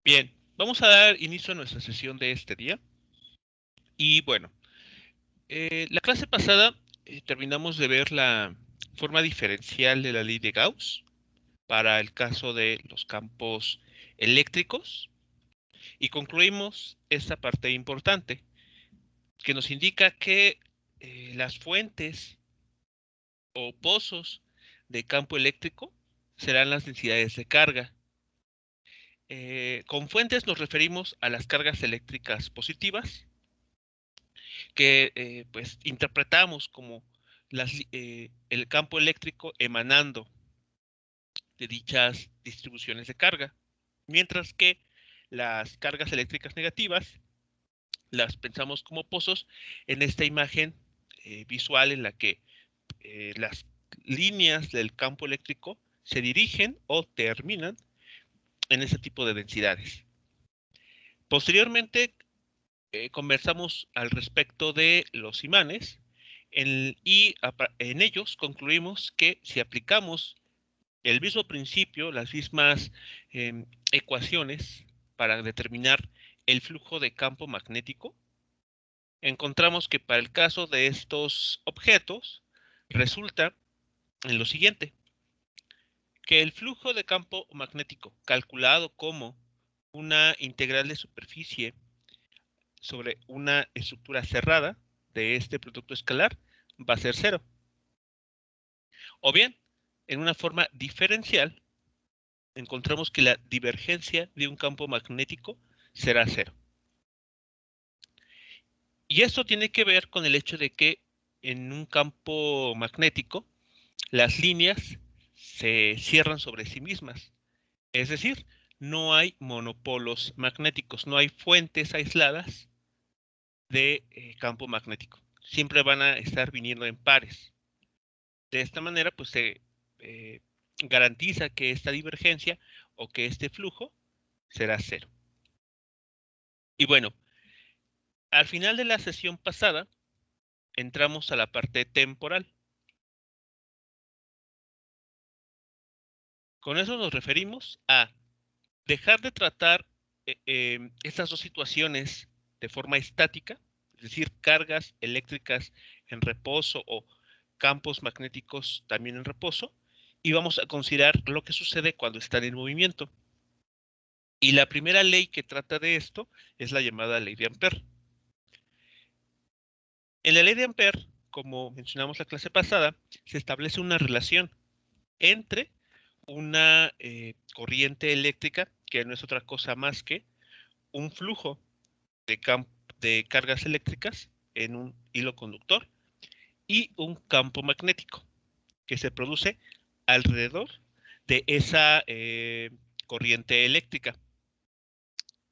Bien, vamos a dar inicio a nuestra sesión de este día. Y bueno, la clase pasada terminamos de ver la forma diferencial de la ley de Gauss para el caso de los campos eléctricos y concluimos esta parte importante que nos indica que las fuentes o pozos de campo eléctrico serán las densidades de carga. Con fuentes nos referimos a las cargas eléctricas positivas que pues interpretamos como el campo eléctrico emanando de dichas distribuciones de carga, mientras que las cargas eléctricas negativas las pensamos como pozos en esta imagen visual en la que las líneas del campo eléctrico se dirigen o terminan en ese tipo de densidades. Posteriormente conversamos al respecto de los imanes y en ellos concluimos que si aplicamos el mismo principio, las mismas ecuaciones para determinar el flujo de campo magnético, encontramos que para el caso de estos objetos resulta en lo siguiente, que el flujo de campo magnético calculado como una integral de superficie sobre una estructura cerrada de este producto escalar va a ser cero. O bien, en una forma diferencial, encontramos que la divergencia de un campo magnético será cero. Y esto tiene que ver con el hecho de que en un campo magnético las líneas se cierran sobre sí mismas. Es decir, no hay monopolos magnéticos, no hay fuentes aisladas de campo magnético. Siempre van a estar viniendo en pares. De esta manera, pues se garantiza que esta divergencia o que este flujo será cero. Y bueno, al final de la sesión pasada, entramos a la parte temporal. Con eso nos referimos a dejar de tratar estas dos situaciones de forma estática, es decir, cargas eléctricas en reposo o campos magnéticos también en reposo, y vamos a considerar lo que sucede cuando están en movimiento. Y la primera ley que trata de esto es la llamada ley de Ampère. En la ley de Ampère, como mencionamos la clase pasada, se establece una relación entre una corriente eléctrica, que no es otra cosa más que un flujo de cargas eléctricas en un hilo conductor y un campo magnético que se produce alrededor de esa corriente eléctrica.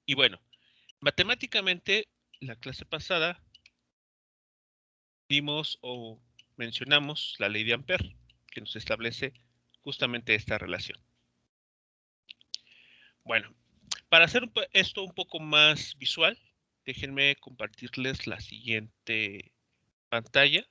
Y bueno, matemáticamente, la clase pasada vimos o mencionamos la ley de Ampère, que nos establece justamente esta relación. Bueno, para hacer esto un poco más visual, déjenme compartirles la siguiente pantalla.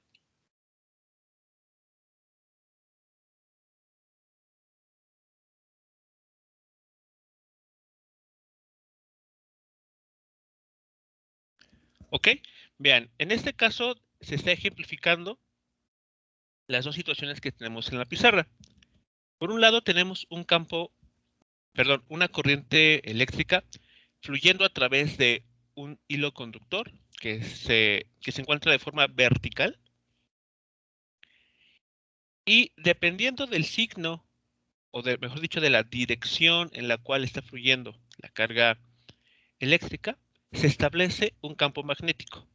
¿Ok? Vean, en este caso se está ejemplificando las dos situaciones que tenemos en la pizarra. Por un lado tenemos una corriente eléctrica fluyendo a través de un hilo conductor que se encuentra de forma vertical y dependiendo del signo, mejor dicho, de la dirección en la cual está fluyendo la carga eléctrica, se establece un campo magnético.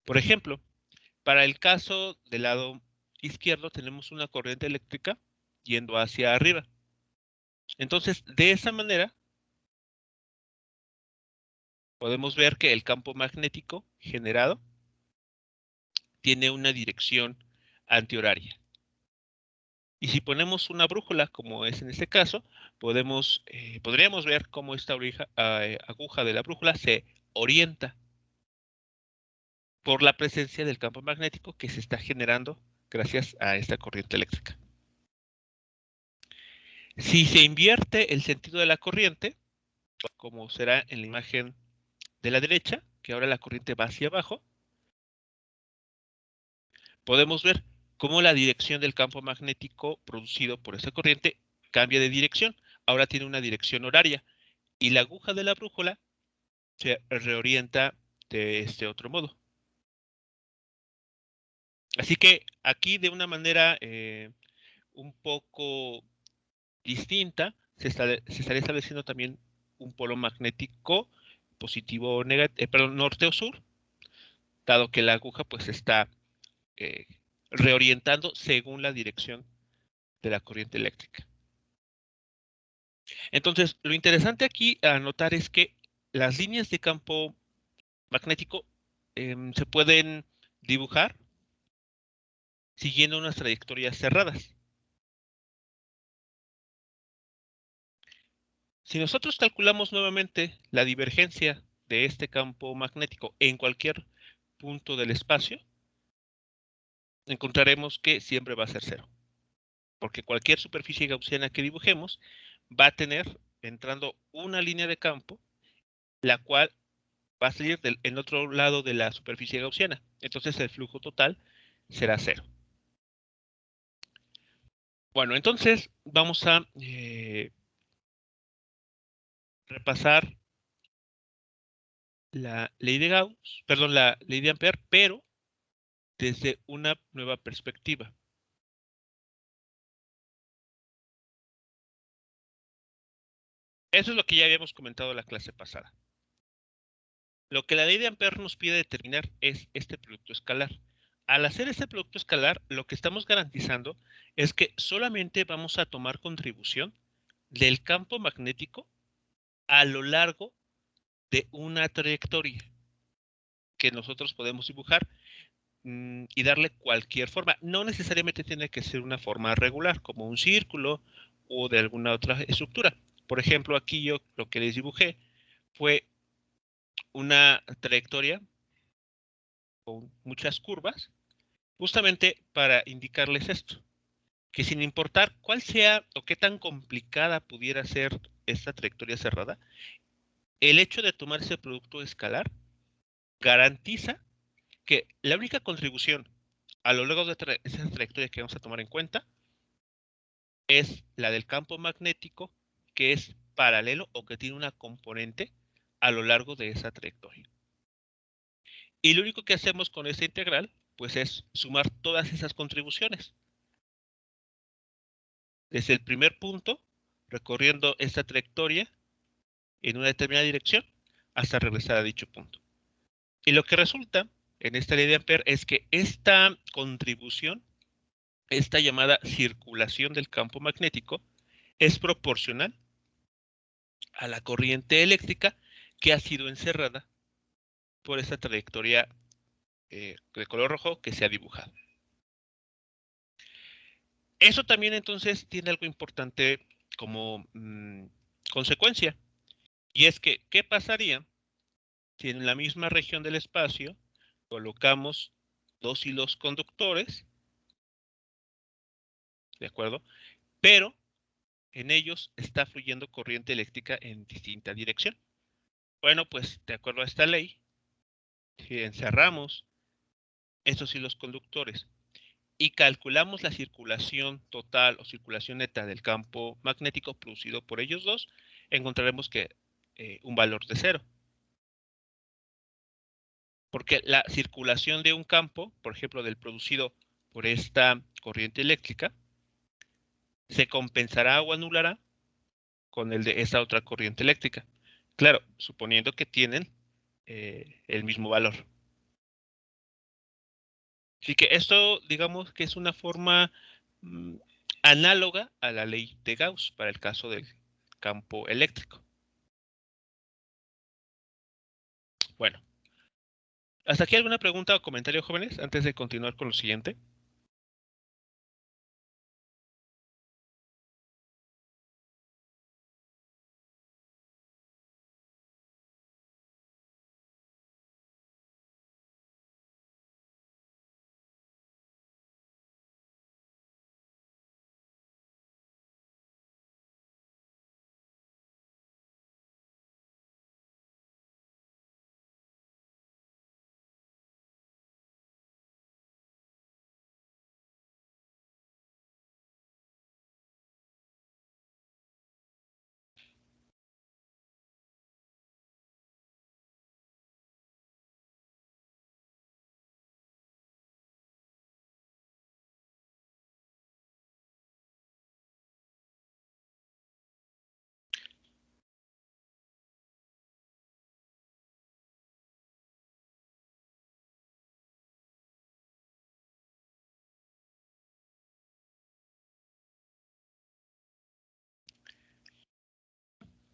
Por ejemplo, para el caso del lado izquierdo tenemos una corriente eléctrica yendo hacia arriba. Entonces, de esa manera, podemos ver que el campo magnético generado tiene una dirección antihoraria. Y si ponemos una brújula, como es en este caso, podríamos ver cómo esta aguja de la brújula se orienta por la presencia del campo magnético que se está generando gracias a esta corriente eléctrica. Si se invierte el sentido de la corriente, como será en la imagen de la derecha, que ahora la corriente va hacia abajo, podemos ver cómo la dirección del campo magnético producido por esa corriente cambia de dirección. Ahora tiene una dirección horaria y la aguja de la brújula se reorienta de este otro modo. Así que aquí de una manera un poco distinta se estaría estableciendo también un polo magnético positivo o negativo, perdón, norte o sur, dado que la aguja pues está eh, reorientando según la dirección de la corriente eléctrica. Entonces, lo interesante aquí a notar es que las líneas de campo magnético se pueden dibujar siguiendo unas trayectorias cerradas. Si nosotros calculamos nuevamente la divergencia de este campo magnético en cualquier punto del espacio, encontraremos que siempre va a ser cero, porque cualquier superficie gaussiana que dibujemos va a tener entrando una línea de campo, la cual va a salir en otro lado de la superficie gaussiana. Entonces el flujo total será cero. Bueno, entonces vamos a repasar la ley de Gauss, perdón, la ley de Ampère, pero desde una nueva perspectiva. Eso es lo que ya habíamos comentado en la clase pasada. Lo que la ley de Ampère nos pide determinar es este producto escalar. Al hacer este producto escalar, lo que estamos garantizando es que solamente vamos a tomar contribución del campo magnético a lo largo de una trayectoria que nosotros podemos dibujar y darle cualquier forma. No necesariamente tiene que ser una forma regular, como un círculo o de alguna otra estructura. Por ejemplo, aquí yo lo que les dibujé fue una trayectoria con muchas curvas, justamente para indicarles esto, que sin importar cuál sea o qué tan complicada pudiera ser esta trayectoria cerrada, el hecho de tomar ese producto escalar garantiza que la única contribución a lo largo de esa trayectoria que vamos a tomar en cuenta es la del campo magnético, que es paralelo o que tiene una componente a lo largo de esa trayectoria. Y lo único que hacemos con esta integral, pues es sumar todas esas contribuciones. Desde el primer punto, recorriendo esta trayectoria en una determinada dirección, hasta regresar a dicho punto. Y lo que resulta en esta ley de Ampère es que esta contribución, esta llamada circulación del campo magnético, es proporcional a la corriente eléctrica que ha sido encerrada por esta trayectoria de color rojo que se ha dibujado. Eso también entonces tiene algo importante como consecuencia, y es que, ¿qué pasaría si en la misma región del espacio colocamos dos hilos conductores, ¿de acuerdo? Pero en ellos está fluyendo corriente eléctrica en distinta dirección. Bueno, pues de acuerdo a esta ley, si encerramos estos hilos conductores y calculamos la circulación total o circulación neta del campo magnético producido por ellos dos, encontraremos que un valor de cero. Porque la circulación de un campo, por ejemplo, del producido por esta corriente eléctrica, se compensará o anulará con el de esta otra corriente eléctrica. Claro, suponiendo que tienen el mismo valor. Así que esto, digamos que es una forma mmm, análoga a la ley de Gauss para el caso del campo eléctrico. Bueno, ¿hasta aquí alguna pregunta o comentario, jóvenes, antes de continuar con lo siguiente?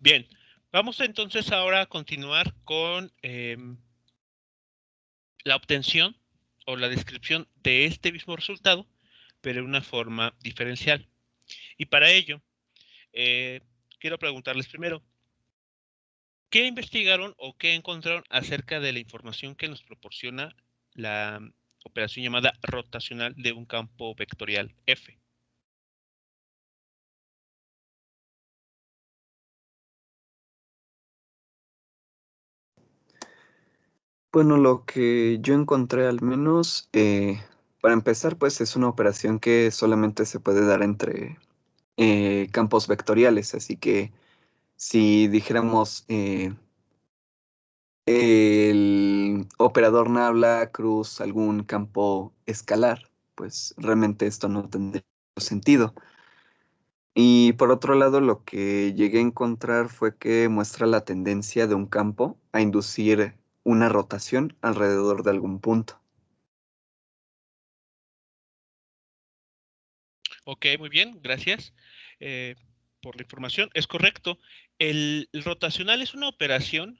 Bien, vamos entonces ahora a continuar con la obtención o la descripción de este mismo resultado, pero de una forma diferencial. Y para ello, quiero preguntarles primero, ¿qué investigaron o qué encontraron acerca de la información que nos proporciona la operación llamada rotacional de un campo vectorial F? Bueno, lo que yo encontré al menos, para empezar, pues es una operación que solamente se puede dar entre campos vectoriales, así que si dijéramos el operador nabla cruz algún campo escalar, pues realmente esto no tendría sentido. Y por otro lado, lo que llegué a encontrar fue que muestra la tendencia de un campo a inducir una rotación alrededor de algún punto. Ok, muy bien, gracias por la información. Es correcto. El rotacional es una operación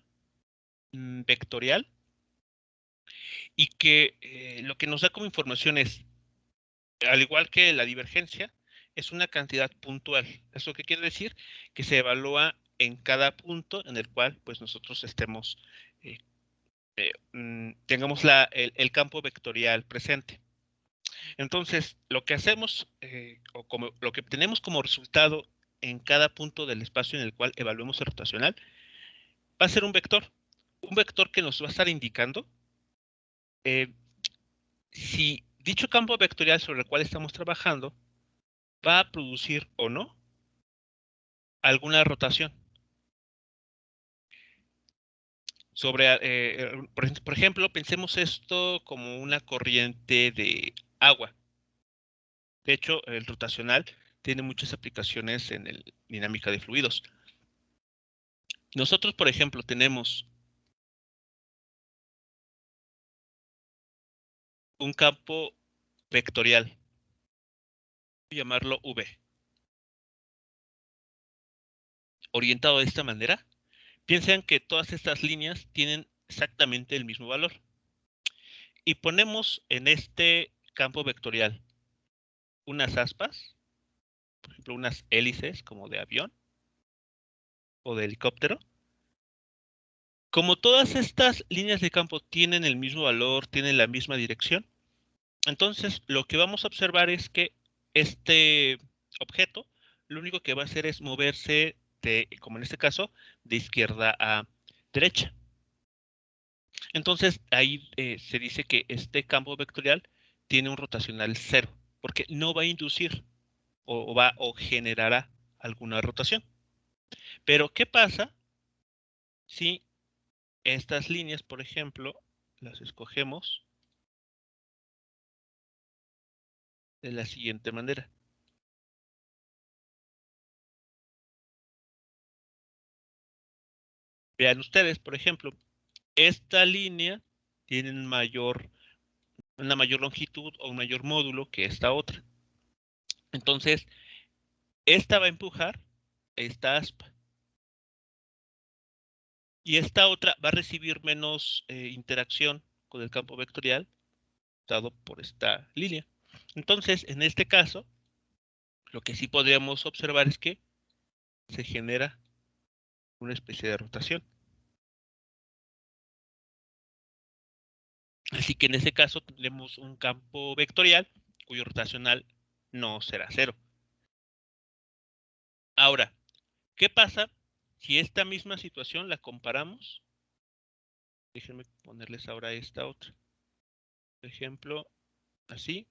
vectorial y que lo que nos da como información es, al igual que la divergencia, es una cantidad puntual. ¿Eso qué quiere decir? Que se evalúa en cada punto en el cual pues nosotros estemos, tengamos el campo vectorial presente. Entonces, lo que hacemos o como, lo que obtenemos como resultado en cada punto del espacio en el cual evaluemos el rotacional va a ser un vector que nos va a estar indicando eh, si dicho campo vectorial sobre el cual estamos trabajando va a producir o no alguna rotación. Por ejemplo, pensemos esto como una corriente de agua. De hecho, el rotacional tiene muchas aplicaciones en el dinámica de fluidos. Nosotros, por ejemplo, tenemos un campo vectorial, voy a llamarlo V, orientado de esta manera. Piensen que todas estas líneas tienen exactamente el mismo valor. Y ponemos en este campo vectorial unas aspas, por ejemplo, unas hélices como de avión o de helicóptero. Como todas estas líneas de campo tienen el mismo valor, tienen la misma dirección, entonces lo que vamos a observar es que este objeto lo único que va a hacer es moverse de, como en este caso, de izquierda a derecha. Entonces ahí se dice que este campo vectorial tiene un rotacional cero, porque no va a inducir o generará alguna rotación. Pero ¿qué pasa si estas líneas, por ejemplo, las escogemos de la siguiente manera? Vean ustedes, por ejemplo, esta línea tiene una mayor longitud o un mayor módulo que esta otra. Entonces, esta va a empujar esta aspa y esta otra va a recibir menos interacción con el campo vectorial dado por esta línea. Entonces, en este caso, lo que sí podríamos observar es que se genera una especie de rotación. Así que en ese caso tendremos un campo vectorial cuyo rotacional no será cero. Ahora, ¿qué pasa si esta misma situación la comparamos? Déjenme ponerles ahora esta otra. Por ejemplo, así.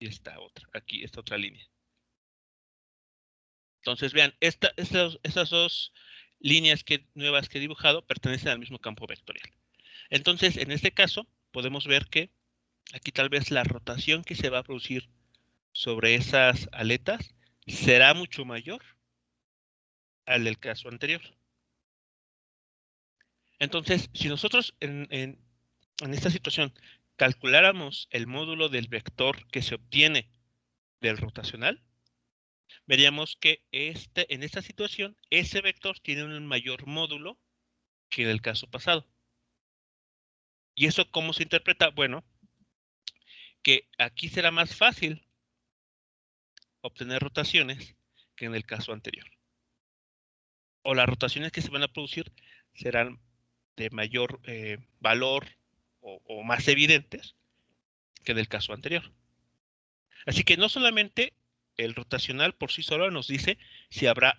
Y esta otra, aquí, esta otra línea. Entonces, vean, estas dos líneas nuevas que he dibujado pertenecen al mismo campo vectorial. Entonces, en este caso, podemos ver que aquí tal vez la rotación que se va a producir sobre esas aletas será mucho mayor al del caso anterior. Entonces, si nosotros en esta situación calculáramos el módulo del vector que se obtiene del rotacional, veríamos que en esta situación ese vector tiene un mayor módulo que en el caso pasado. ¿Y eso cómo se interpreta? Bueno, que aquí será más fácil obtener rotaciones que en el caso anterior. O las rotaciones que se van a producir serán de mayor valor o más evidentes que en el caso anterior. Así que no solamente el rotacional por sí solo nos dice si habrá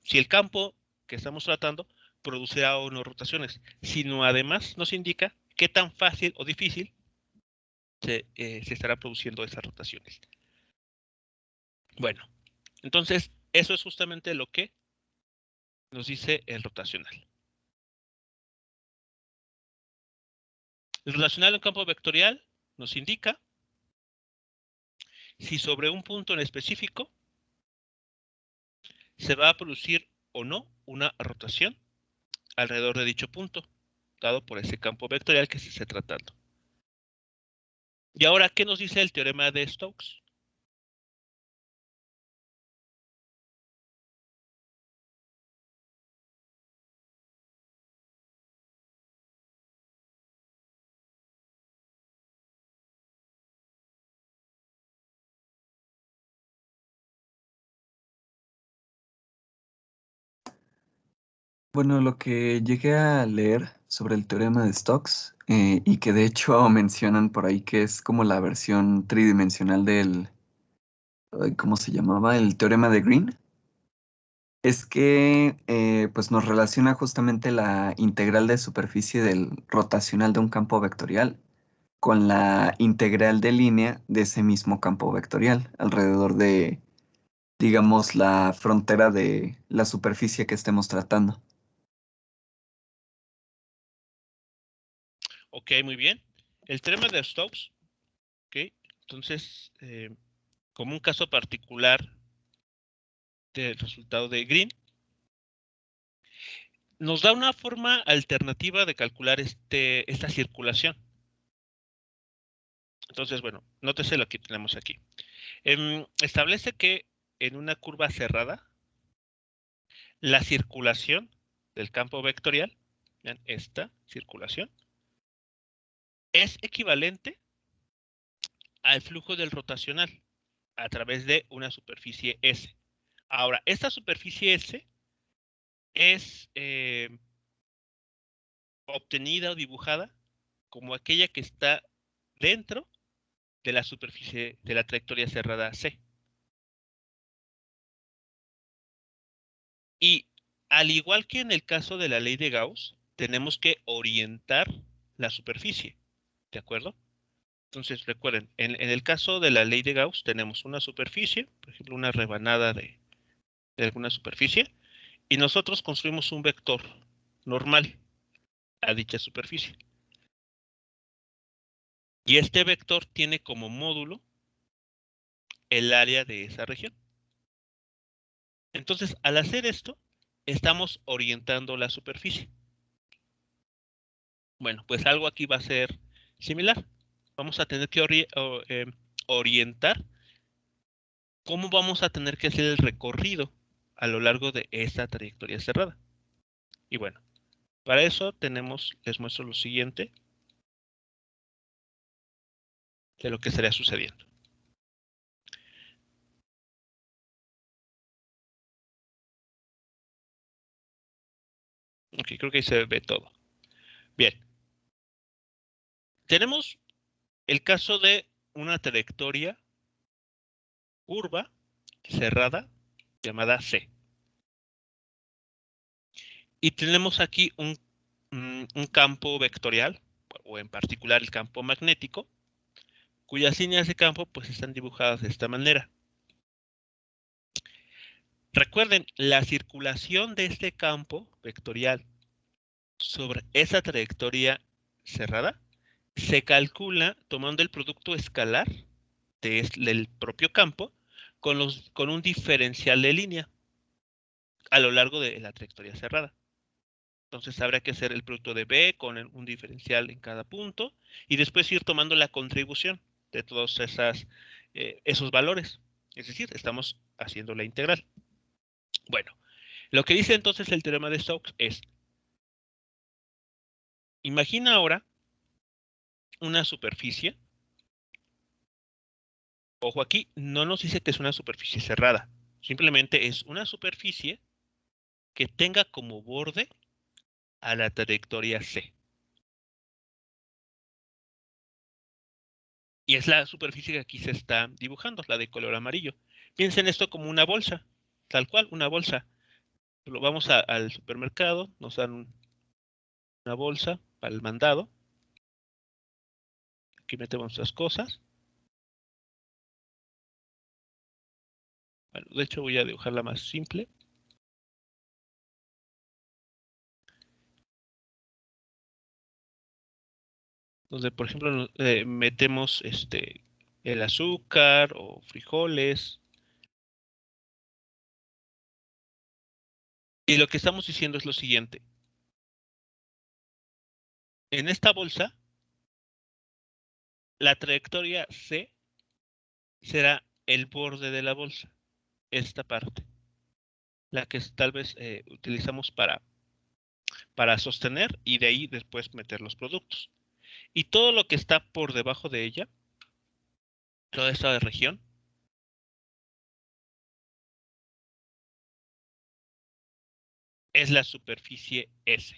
si el campo que estamos tratando producirá o no rotaciones, sino además nos indica qué tan fácil o difícil se estará produciendo esas rotaciones. Bueno, entonces eso es justamente lo que nos dice el rotacional. El rotacional en campo vectorial nos indica si sobre un punto en específico se va a producir o no una rotación alrededor de dicho punto, dado por ese campo vectorial que se esté tratando. Y ahora, ¿qué nos dice el teorema de Stokes? Bueno, lo que llegué a leer sobre el teorema de Stokes, y que de hecho mencionan por ahí que es como la versión tridimensional del, ay, ¿cómo se llamaba? El teorema de Green, es que pues nos relaciona justamente la integral de superficie del rotacional de un campo vectorial con la integral de línea de ese mismo campo vectorial alrededor de, digamos, la frontera de la superficie que estemos tratando. Ok, muy bien. El teorema de Stokes, ok, entonces, como un caso particular del resultado de Green, nos da una forma alternativa de calcular esta circulación. Entonces, bueno, nótese lo que tenemos aquí. Establece que en una curva cerrada, la circulación del campo vectorial, vean, esta circulación, es equivalente al flujo del rotacional a través de una superficie S. Ahora, esta superficie S es obtenida o dibujada como aquella que está dentro de la superficie de la trayectoria cerrada C. Y al igual que en el caso de la ley de Gauss, tenemos que orientar la superficie, ¿de acuerdo? Entonces, recuerden, en el caso de la ley de Gauss tenemos una superficie, por ejemplo, una rebanada de alguna superficie, y nosotros construimos un vector normal a dicha superficie. Y este vector tiene como módulo el área de esa región. Entonces, al hacer esto, estamos orientando la superficie. Bueno, pues algo aquí va a ser similar. Vamos a tener que orientar cómo vamos a tener que hacer el recorrido a lo largo de esta trayectoria cerrada. Y bueno, para eso les muestro lo siguiente de lo que estaría sucediendo. Ok, creo que ahí se ve todo. Bien. Tenemos el caso de una trayectoria curva cerrada llamada C. Y tenemos aquí un campo vectorial, o en particular el campo magnético, cuyas líneas de campo pues están dibujadas de esta manera. Recuerden, la circulación de este campo vectorial sobre esa trayectoria cerrada se calcula tomando el producto escalar del propio campo con un diferencial de línea a lo largo de la trayectoria cerrada. Entonces habrá que hacer el producto de B con un diferencial en cada punto y después ir tomando la contribución de todas esas esos valores. Es decir, estamos haciendo la integral. Bueno, lo que dice entonces el teorema de Stokes es, imagina ahora una superficie. Ojo aquí, no nos dice que es una superficie cerrada. Simplemente es una superficie que tenga como borde a la trayectoria C. Y es la superficie que aquí se está dibujando, la de color amarillo. Piensen esto como una bolsa, tal cual, una bolsa. Vamos al supermercado, nos dan una bolsa para el mandado. Aquí metemos nuestras cosas. Bueno, de hecho voy a dibujarla más simple. Donde, por ejemplo, metemos el azúcar o frijoles. Y lo que estamos diciendo es lo siguiente. En esta bolsa, la trayectoria C será el borde de la bolsa, esta parte, la que tal vez utilizamos para sostener y de ahí después meter los productos. Y todo lo que está por debajo de ella, toda esta región, es la superficie S.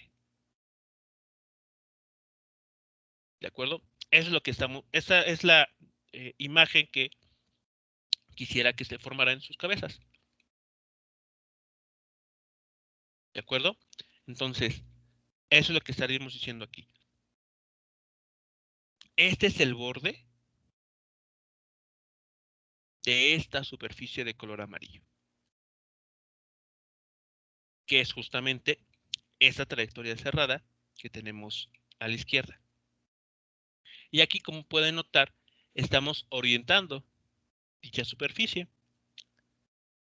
¿De acuerdo? Eso es lo que estamos, esa es la imagen que quisiera que se formara en sus cabezas. ¿De acuerdo? Entonces, eso es lo que estaríamos diciendo aquí. Este es el borde de esta superficie de color amarillo, que es justamente esta trayectoria cerrada que tenemos a la izquierda. Y aquí, como pueden notar, estamos orientando dicha superficie,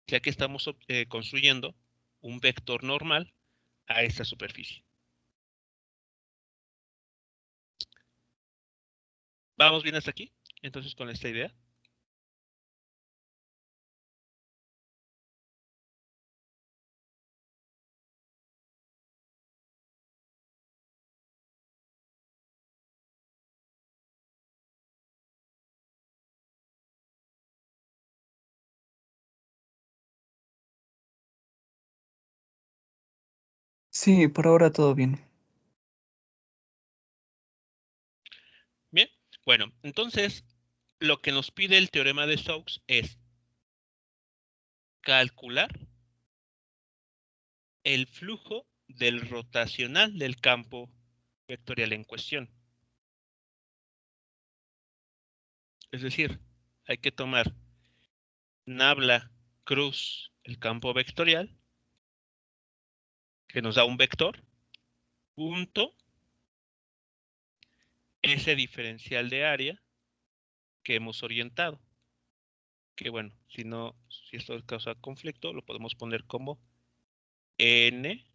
ya que estamos construyendo un vector normal a esta superficie. ¿Vamos bien hasta aquí? Entonces, con esta idea. Sí, por ahora todo bien. Bien, bueno, entonces lo que nos pide el teorema de Stokes es calcular el flujo del rotacional del campo vectorial en cuestión. Es decir, hay que tomar nabla cruz el campo vectorial, que nos da un vector, punto ese diferencial de área que hemos orientado. Que bueno, si esto causa conflicto, lo podemos poner como N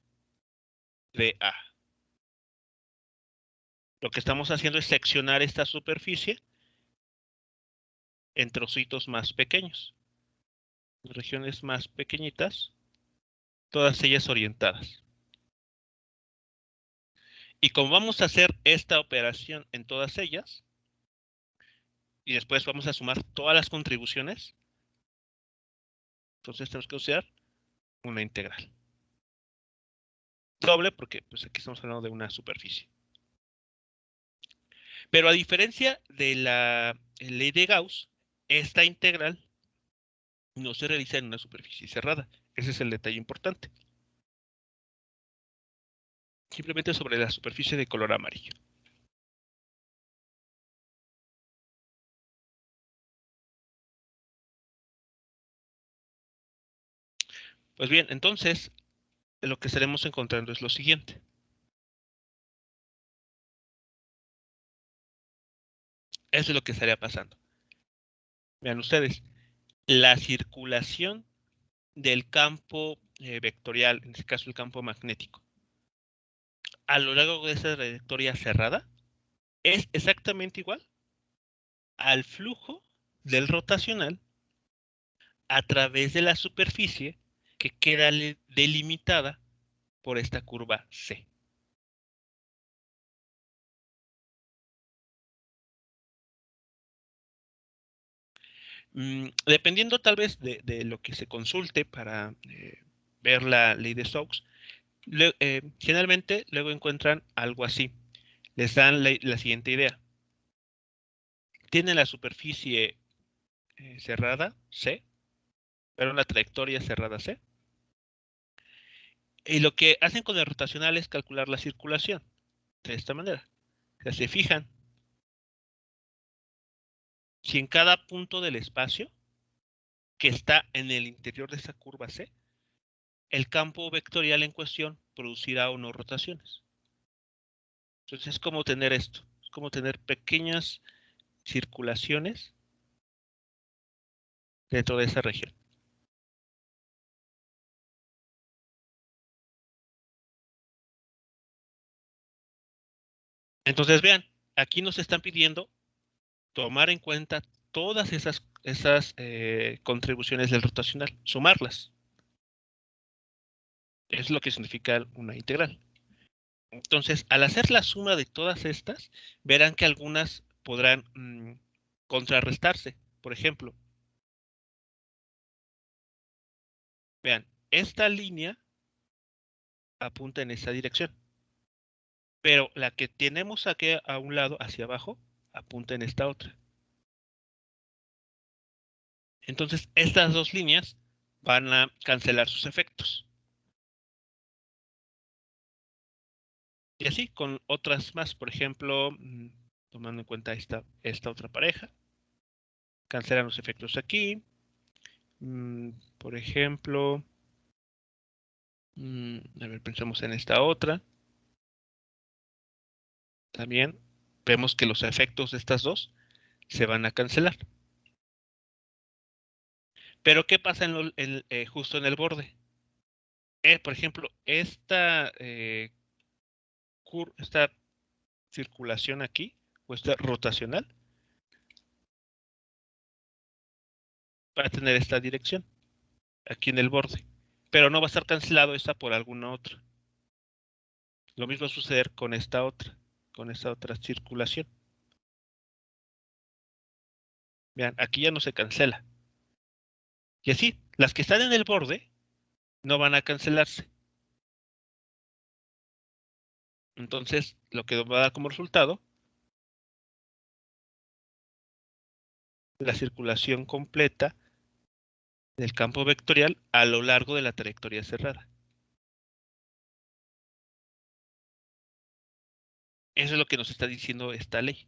de A. Lo que estamos haciendo es seccionar esta superficie en trocitos más pequeños, regiones más pequeñitas, todas ellas orientadas. Y como vamos a hacer esta operación en todas ellas, y después vamos a sumar todas las contribuciones, entonces tenemos que usar una integral. Doble porque pues aquí estamos hablando de una superficie. Pero a diferencia de la ley de Gauss, esta integral no se realiza en una superficie cerrada. Ese es el detalle importante. Simplemente sobre la superficie de color amarillo. Pues bien, entonces lo que estaremos encontrando es lo siguiente. Eso es lo que estaría pasando. Vean ustedes, la circulación del campo vectorial, en este caso el campo magnético, a lo largo de esa trayectoria cerrada, es exactamente igual al flujo del rotacional a través de la superficie que queda delimitada por esta curva C. Dependiendo tal vez de lo que se consulte para ver la ley de Stokes, generalmente luego encuentran algo así. Les dan la siguiente idea. Tienen la superficie cerrada C, pero una trayectoria cerrada C. Y lo que hacen con el rotacional es calcular la circulación de esta manera. O sea, se fijan si en cada punto del espacio que está en el interior de esa curva C, el campo vectorial en cuestión producirá o no rotaciones. Entonces es como tener esto, es como tener pequeñas circulaciones dentro de esa región. Entonces vean, aquí nos están pidiendo tomar en cuenta todas esas contribuciones del rotacional, sumarlas. Es lo que significa una integral. Entonces, al hacer la suma de todas estas, verán que algunas podrán contrarrestarse. Por ejemplo, vean, esta línea apunta en esa dirección, pero la que tenemos aquí a un lado, hacia abajo, apunta en esta otra. Entonces, estas dos líneas van a cancelar sus efectos. Y así con otras más, por ejemplo, tomando en cuenta esta otra pareja, cancelan los efectos aquí. Por ejemplo, a ver, pensemos en esta otra. También vemos que los efectos de estas dos se van a cancelar. Pero ¿qué pasa justo en el borde? Por ejemplo, esta circulación aquí, o esta rotacional, va a tener esta dirección, aquí en el borde. Pero no va a estar cancelado esta por alguna otra. Lo mismo va a suceder con esta otra circulación. Vean, aquí ya no se cancela. Y así, las que están en el borde no van a cancelarse. Entonces, lo que va a dar como resultado, la circulación completa del campo vectorial a lo largo de la trayectoria cerrada. Eso es lo que nos está diciendo esta ley.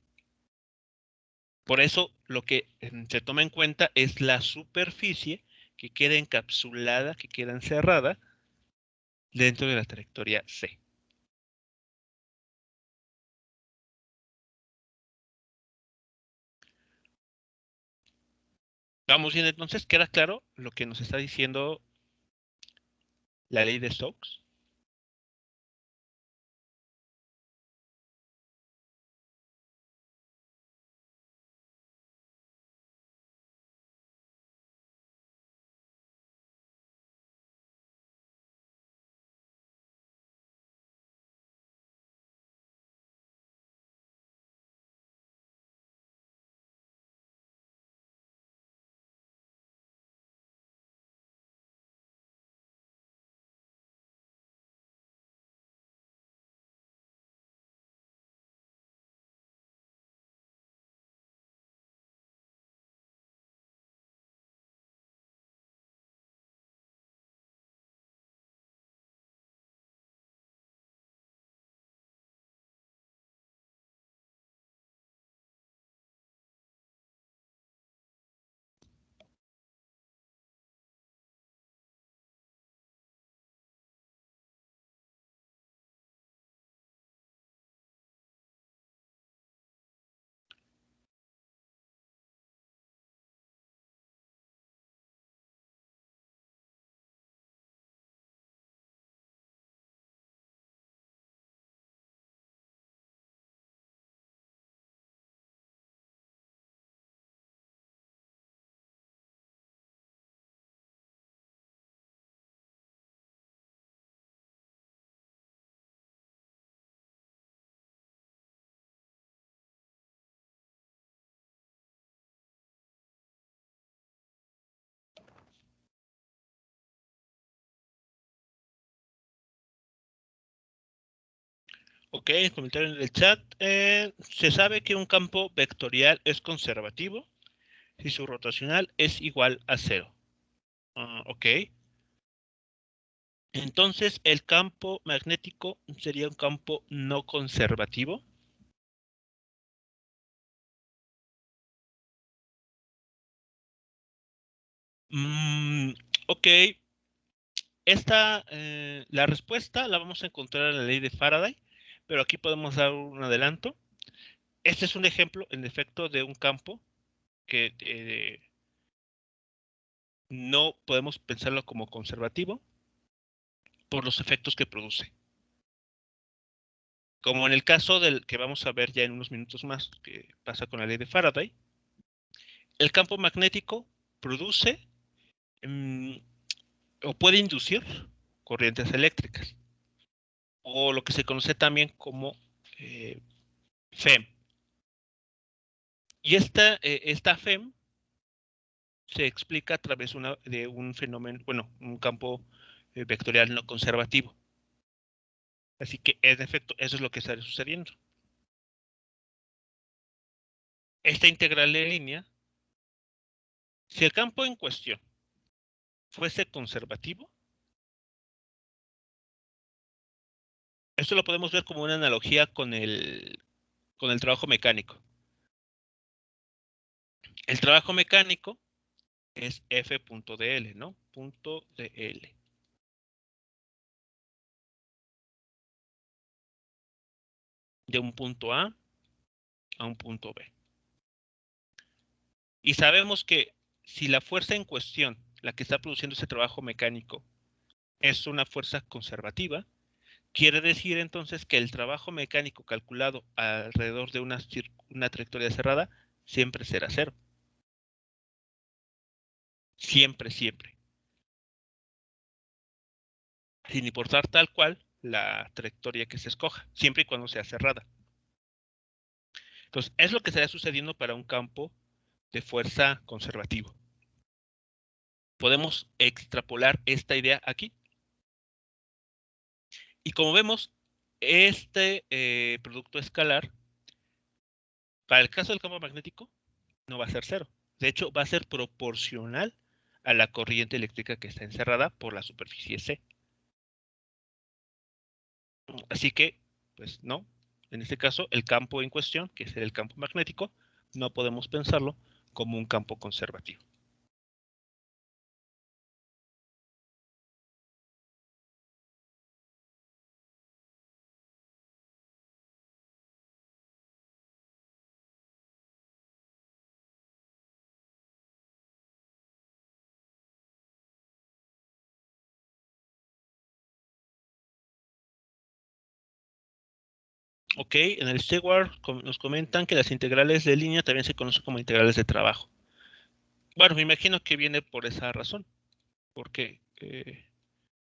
Por eso, lo que se toma en cuenta es la superficie que queda encapsulada, que queda encerrada dentro de la trayectoria C. Vamos bien, entonces, ¿queda claro lo que nos está diciendo la ley de Stokes? Ok, comentario en el chat. Se sabe que un campo vectorial es conservativo si su rotacional es igual a 0. Ok. Entonces, el campo magnético sería un campo no conservativo. Ok. La respuesta la vamos a encontrar en la ley de Faraday, pero aquí podemos dar un adelanto. Este es un ejemplo, en efecto, de un campo que no podemos pensarlo como conservativo por los efectos que produce. Como en el caso del que vamos a ver ya en unos minutos más, que pasa con la ley de Faraday, el campo magnético produce o puede inducir corrientes eléctricas, o lo que se conoce también como FEM. Y esta FEM se explica a través de un fenómeno, bueno, un campo vectorial no conservativo. Así que, en efecto, eso es lo que está sucediendo. Esta integral de línea, si el campo en cuestión fuese conservativo, esto lo podemos ver como una analogía con el trabajo mecánico. El trabajo mecánico es F.dl, ¿no? Punto .dl. De un punto A un punto B. Y sabemos que si la fuerza en cuestión, la que está produciendo ese trabajo mecánico, es una fuerza conservativa, quiere decir entonces que el trabajo mecánico calculado alrededor de una trayectoria cerrada siempre será cero. Siempre, siempre. Sin importar tal cual la trayectoria que se escoja, siempre y cuando sea cerrada. Entonces, es lo que estaría sucediendo para un campo de fuerza conservativo. Podemos extrapolar esta idea aquí. Y como vemos, este producto escalar, para el caso del campo magnético, no va a ser cero. De hecho, va a ser proporcional a la corriente eléctrica que está encerrada por la superficie C. Así que, pues no. En este caso, el campo en cuestión, que es el campo magnético, no podemos pensarlo como un campo conservativo. Ok, en el Steward nos comentan que las integrales de línea también se conocen como integrales de trabajo. Bueno, me imagino que viene por esa razón, porque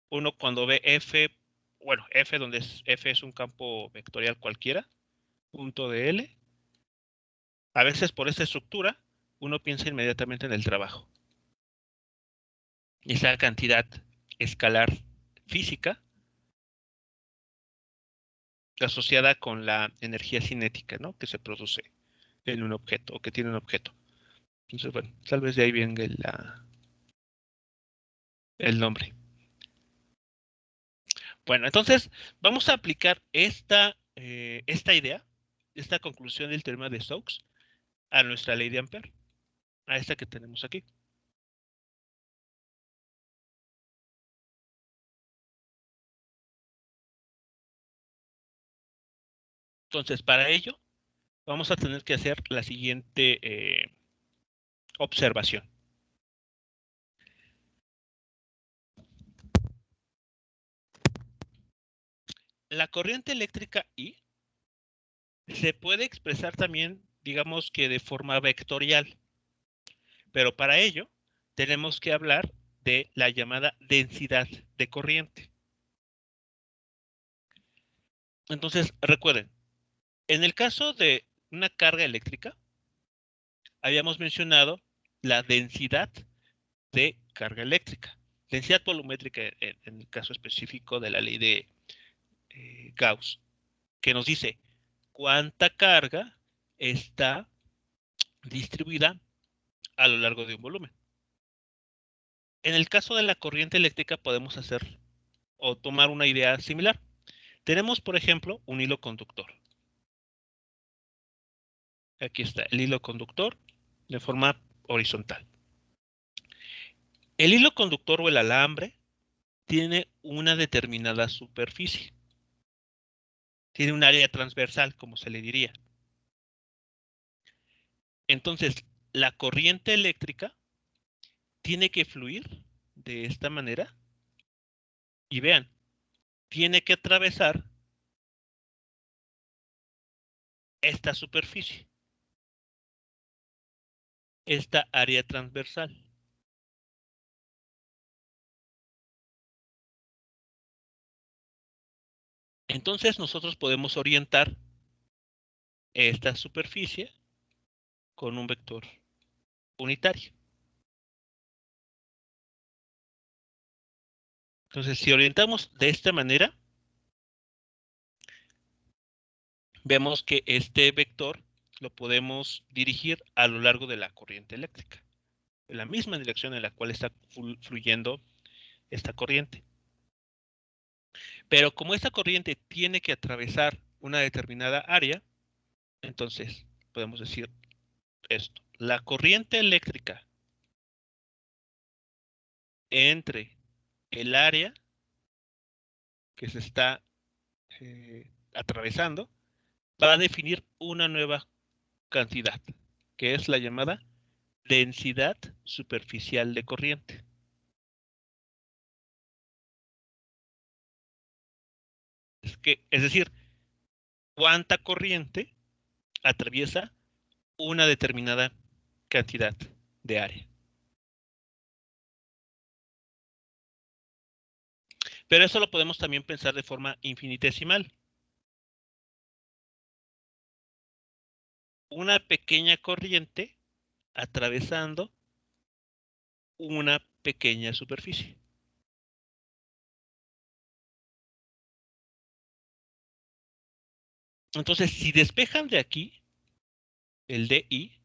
uno cuando ve F, bueno, F donde F es un campo vectorial cualquiera, punto de L, a veces por esta estructura uno piensa inmediatamente en el trabajo. Esa cantidad escalar física asociada con la energía cinética, ¿no? Que se produce en un objeto o que tiene un objeto. Entonces, bueno, tal vez de ahí venga el nombre. Bueno, entonces vamos a aplicar esta idea, esta conclusión del teorema de Stokes a nuestra ley de Ampère, a esta que tenemos aquí. Entonces, para ello, vamos a tener que hacer la siguiente observación. La corriente eléctrica I se puede expresar también, digamos que de forma vectorial, pero para ello tenemos que hablar de la llamada densidad de corriente. Entonces, recuerden, en el caso de una carga eléctrica, habíamos mencionado la densidad de carga eléctrica, densidad volumétrica en el caso específico de la ley de Gauss, que nos dice cuánta carga está distribuida a lo largo de un volumen. En el caso de la corriente eléctrica podemos hacer o tomar una idea similar. Tenemos, por ejemplo, un hilo conductor. Aquí está el hilo conductor de forma horizontal. El hilo conductor o el alambre tiene una determinada superficie. Tiene un área transversal, como se le diría. Entonces, la corriente eléctrica tiene que fluir de esta manera. Y vean, tiene que atravesar esta superficie, esta área transversal. Entonces nosotros podemos orientar esta superficie con un vector unitario. Entonces, si orientamos de esta manera, vemos que este vector lo podemos dirigir a lo largo de la corriente eléctrica, en la misma dirección en la cual está fluyendo esta corriente. Pero como esta corriente tiene que atravesar una determinada área, entonces podemos decir esto. La corriente eléctrica entre el área que se está atravesando va a definir una nueva cantidad, que es la llamada densidad superficial de corriente. Es decir, cuánta corriente atraviesa una determinada cantidad de área. Pero eso lo podemos también pensar de forma infinitesimal. Una pequeña corriente atravesando una pequeña superficie. Entonces, si despejan de aquí el DI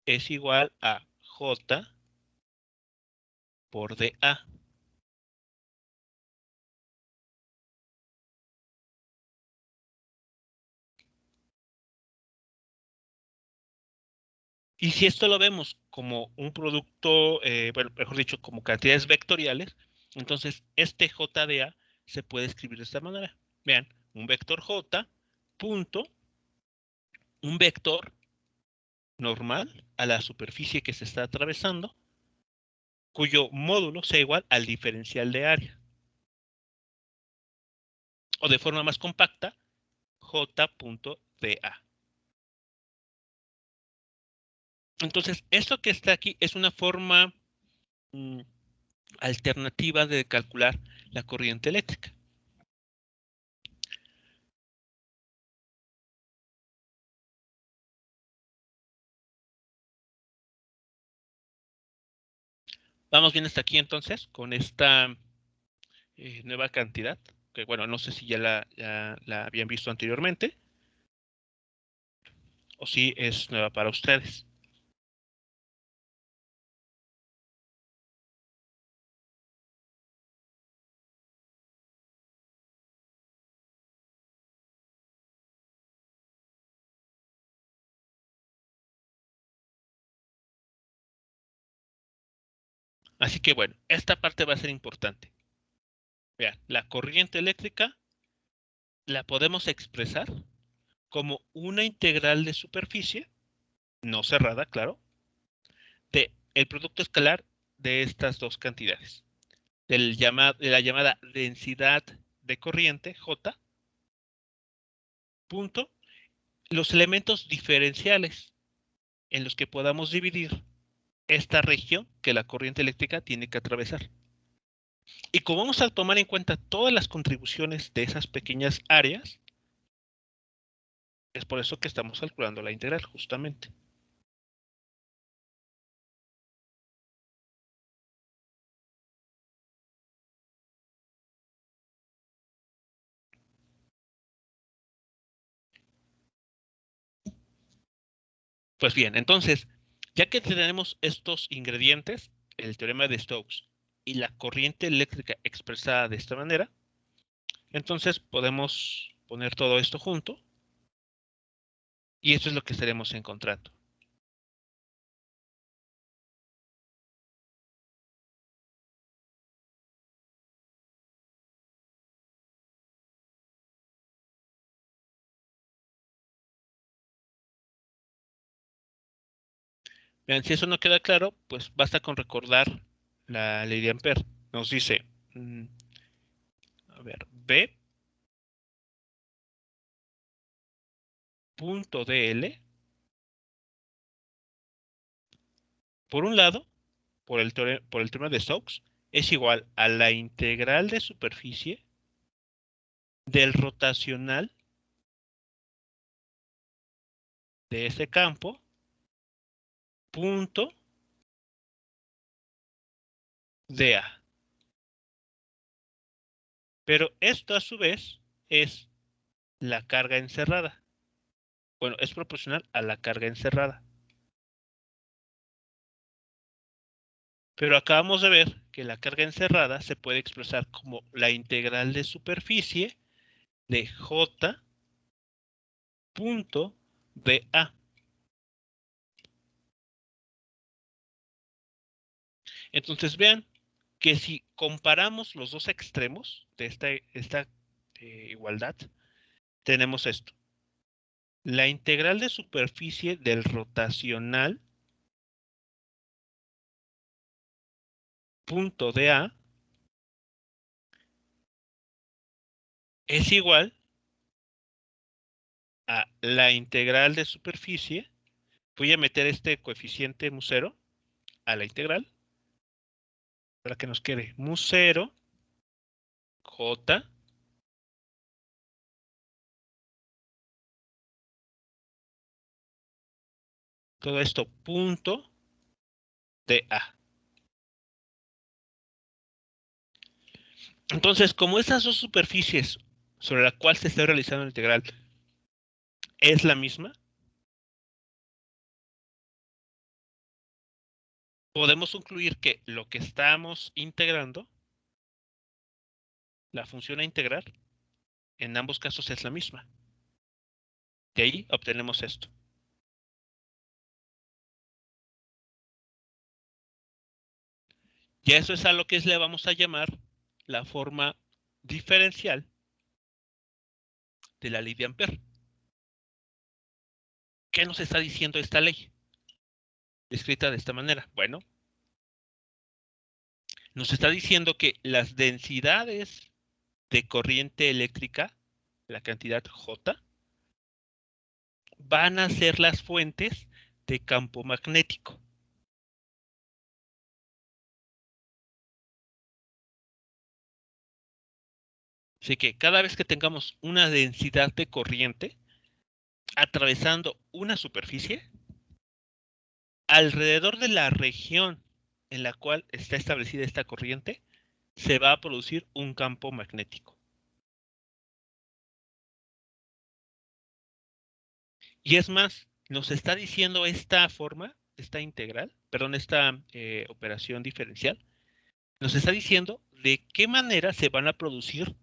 es igual a J por dA. Y si esto lo vemos como un producto, bueno, mejor dicho, como cantidades vectoriales, entonces este JdA se puede escribir de esta manera. Vean, un vector J punto, un vector normal a la superficie que se está atravesando, cuyo módulo sea igual al diferencial de área. O de forma más compacta, J.dA. Entonces, esto que está aquí es una forma alternativa de calcular la corriente eléctrica. Vamos bien hasta aquí entonces con esta nueva cantidad, que bueno, no sé si ya la habían visto anteriormente o si es nueva para ustedes. Así que bueno, esta parte va a ser importante. Vean, la corriente eléctrica la podemos expresar como una integral de superficie, no cerrada, claro, de el producto escalar de estas dos cantidades. De la llamada densidad de corriente, J, punto, los elementos diferenciales en los que podamos dividir esta región que la corriente eléctrica tiene que atravesar. Y como vamos a tomar en cuenta todas las contribuciones de esas pequeñas áreas, es por eso que estamos calculando la integral, justamente. Pues bien, entonces, ya que tenemos estos ingredientes, el teorema de Stokes y la corriente eléctrica expresada de esta manera, entonces podemos poner todo esto junto y eso es lo que estaremos encontrando. Vean, si eso no queda claro, pues basta con recordar la ley de Ampère. Nos dice, a ver, B punto dl, por un lado, por el teorema de Stokes, es igual a la integral de superficie del rotacional de ese campo, punto dA. Pero esto a su vez es la carga encerrada. Bueno, es proporcional a la carga encerrada. Pero acabamos de ver que la carga encerrada se puede expresar como la integral de superficie de J punto dA. Entonces vean que si comparamos los dos extremos de esta igualdad, tenemos esto. La integral de superficie del rotacional punto dA es igual a la integral de superficie. Voy a meter este coeficiente mu0 a la integral para que nos quede mu0 J todo esto punto dA. Entonces, como estas dos superficies sobre la cual se está realizando la integral es la misma, podemos concluir que lo que estamos integrando, la función a integrar, en ambos casos es la misma. De ahí obtenemos esto. Y eso es a lo que le vamos a llamar la forma diferencial de la ley de Ampère. ¿Qué nos está diciendo esta ley? Escrita de esta manera. Bueno, nos está diciendo que las densidades de corriente eléctrica, la cantidad J, van a ser las fuentes de campo magnético. Así que cada vez que tengamos una densidad de corriente atravesando una superficie, alrededor de la región en la cual está establecida esta corriente, se va a producir un campo magnético. Y es más, nos está diciendo esta forma, esta integral, perdón, esta operación diferencial, nos está diciendo de qué manera se van a producir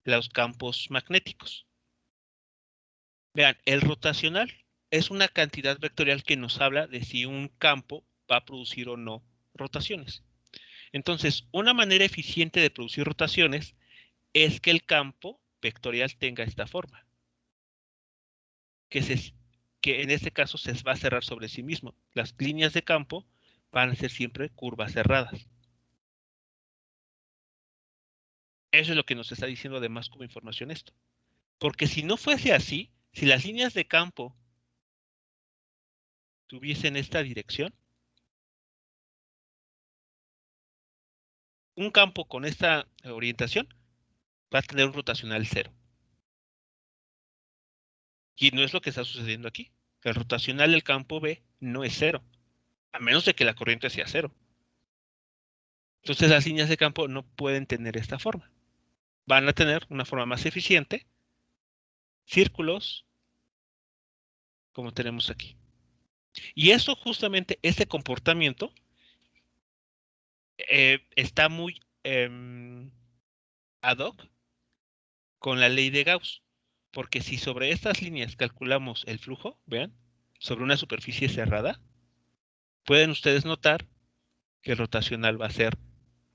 los campos magnéticos. Vean, el rotacional es una cantidad vectorial que nos habla de si un campo va a producir o no rotaciones. Entonces, una manera eficiente de producir rotaciones es que el campo vectorial tenga esta forma, que en este caso se va a cerrar sobre sí mismo. Las líneas de campo van a ser siempre curvas cerradas. Eso es lo que nos está diciendo además como información esto. Porque si no fuese así, si las líneas de campo tuviesen esta dirección, un campo con esta orientación va a tener un rotacional 0. Y no es lo que está sucediendo aquí. El rotacional del campo B no es 0, a menos de que la corriente sea 0. Entonces las líneas de campo no pueden tener esta forma. Van a tener una forma más eficiente, círculos, como tenemos aquí. Y eso justamente, ese comportamiento está muy ad hoc con la ley de Gauss, porque si sobre estas líneas calculamos el flujo, vean, sobre una superficie cerrada, pueden ustedes notar que el rotacional va a ser,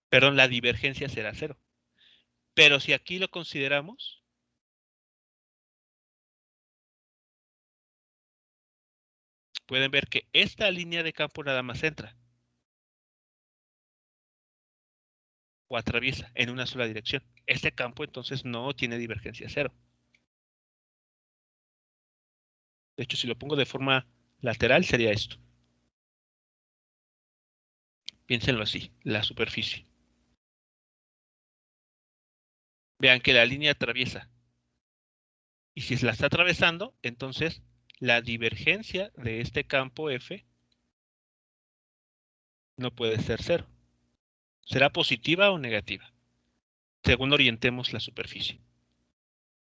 perdón, la divergencia será cero. Pero si aquí lo consideramos, pueden ver que esta línea de campo nada más entra o atraviesa en una sola dirección. Este campo entonces no tiene divergencia cero. De hecho, si lo pongo de forma lateral sería esto. Piénsenlo así, la superficie. Vean que la línea atraviesa. Y si la está atravesando, entonces la divergencia de este campo F no puede ser cero. Será positiva o negativa, según orientemos la superficie.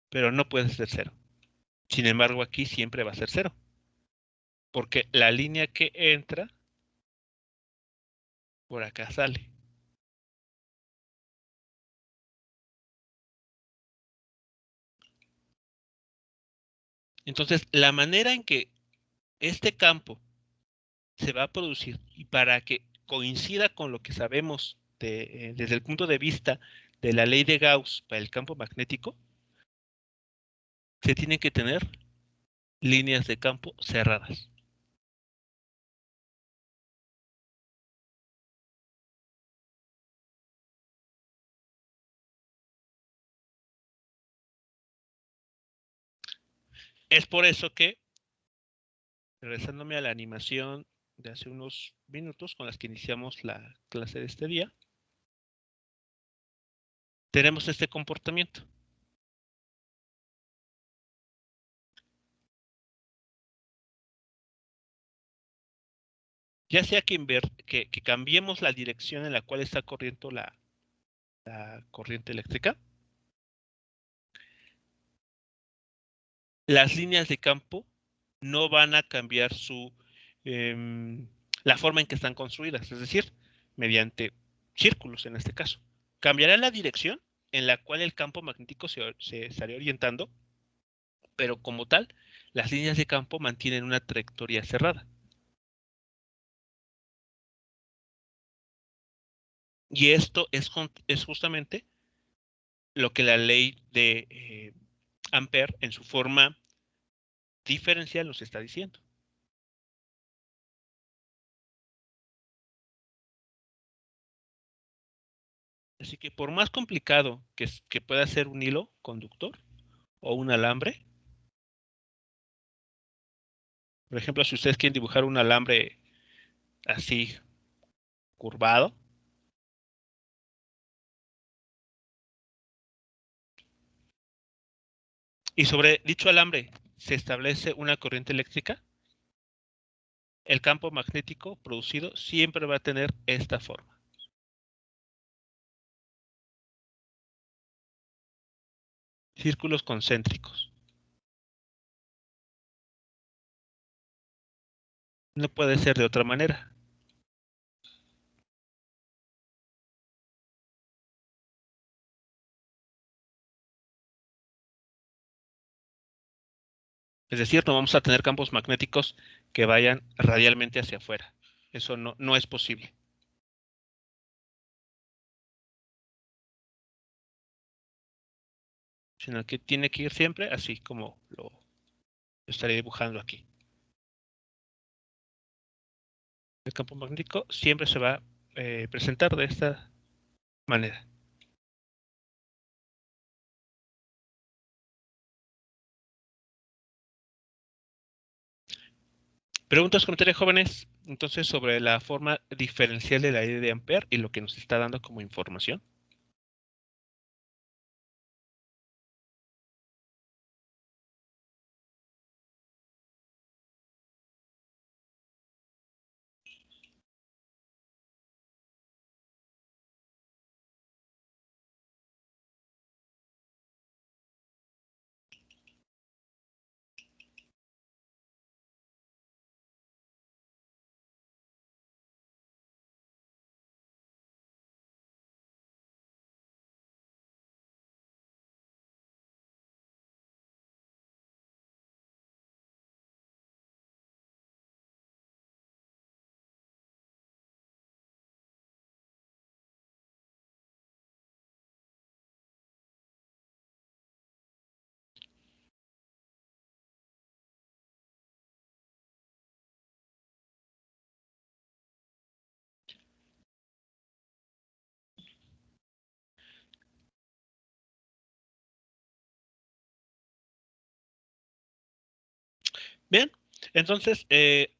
Pero no puede ser cero. Sin embargo, aquí siempre va a ser cero. Porque la línea que entra, por acá sale. Entonces, la manera en que este campo se va a producir y para que coincida con lo que sabemos desde el punto de vista de la ley de Gauss para el campo magnético, se tienen que tener líneas de campo cerradas. Es por eso que, regresándome a la animación de hace unos minutos con las que iniciamos la clase de este día, tenemos este comportamiento. Ya sea que cambiemos la dirección en la cual está corriendo la corriente eléctrica, las líneas de campo no van a cambiar la forma en que están construidas, es decir, mediante círculos en este caso. Cambiará la dirección en la cual el campo magnético se estaría orientando, pero como tal, las líneas de campo mantienen una trayectoria cerrada. Y esto es justamente lo que la ley de Ampère en su forma diferencial nos está diciendo. Así que por más complicado que pueda ser un hilo conductor o un alambre, por ejemplo, si ustedes quieren dibujar un alambre así curvado, y sobre dicho alambre se establece una corriente eléctrica, el campo magnético producido siempre va a tener esta forma. Círculos concéntricos. No puede ser de otra manera. Es decir, no vamos a tener campos magnéticos que vayan radialmente hacia afuera. Eso no es posible. Sino que tiene que ir siempre así como lo estaré dibujando aquí. El campo magnético siempre se va a presentar de esta manera. Preguntas, comentarios, jóvenes, entonces sobre la forma diferencial de la ley de Ampère y lo que nos está dando como información. Bien, entonces, eso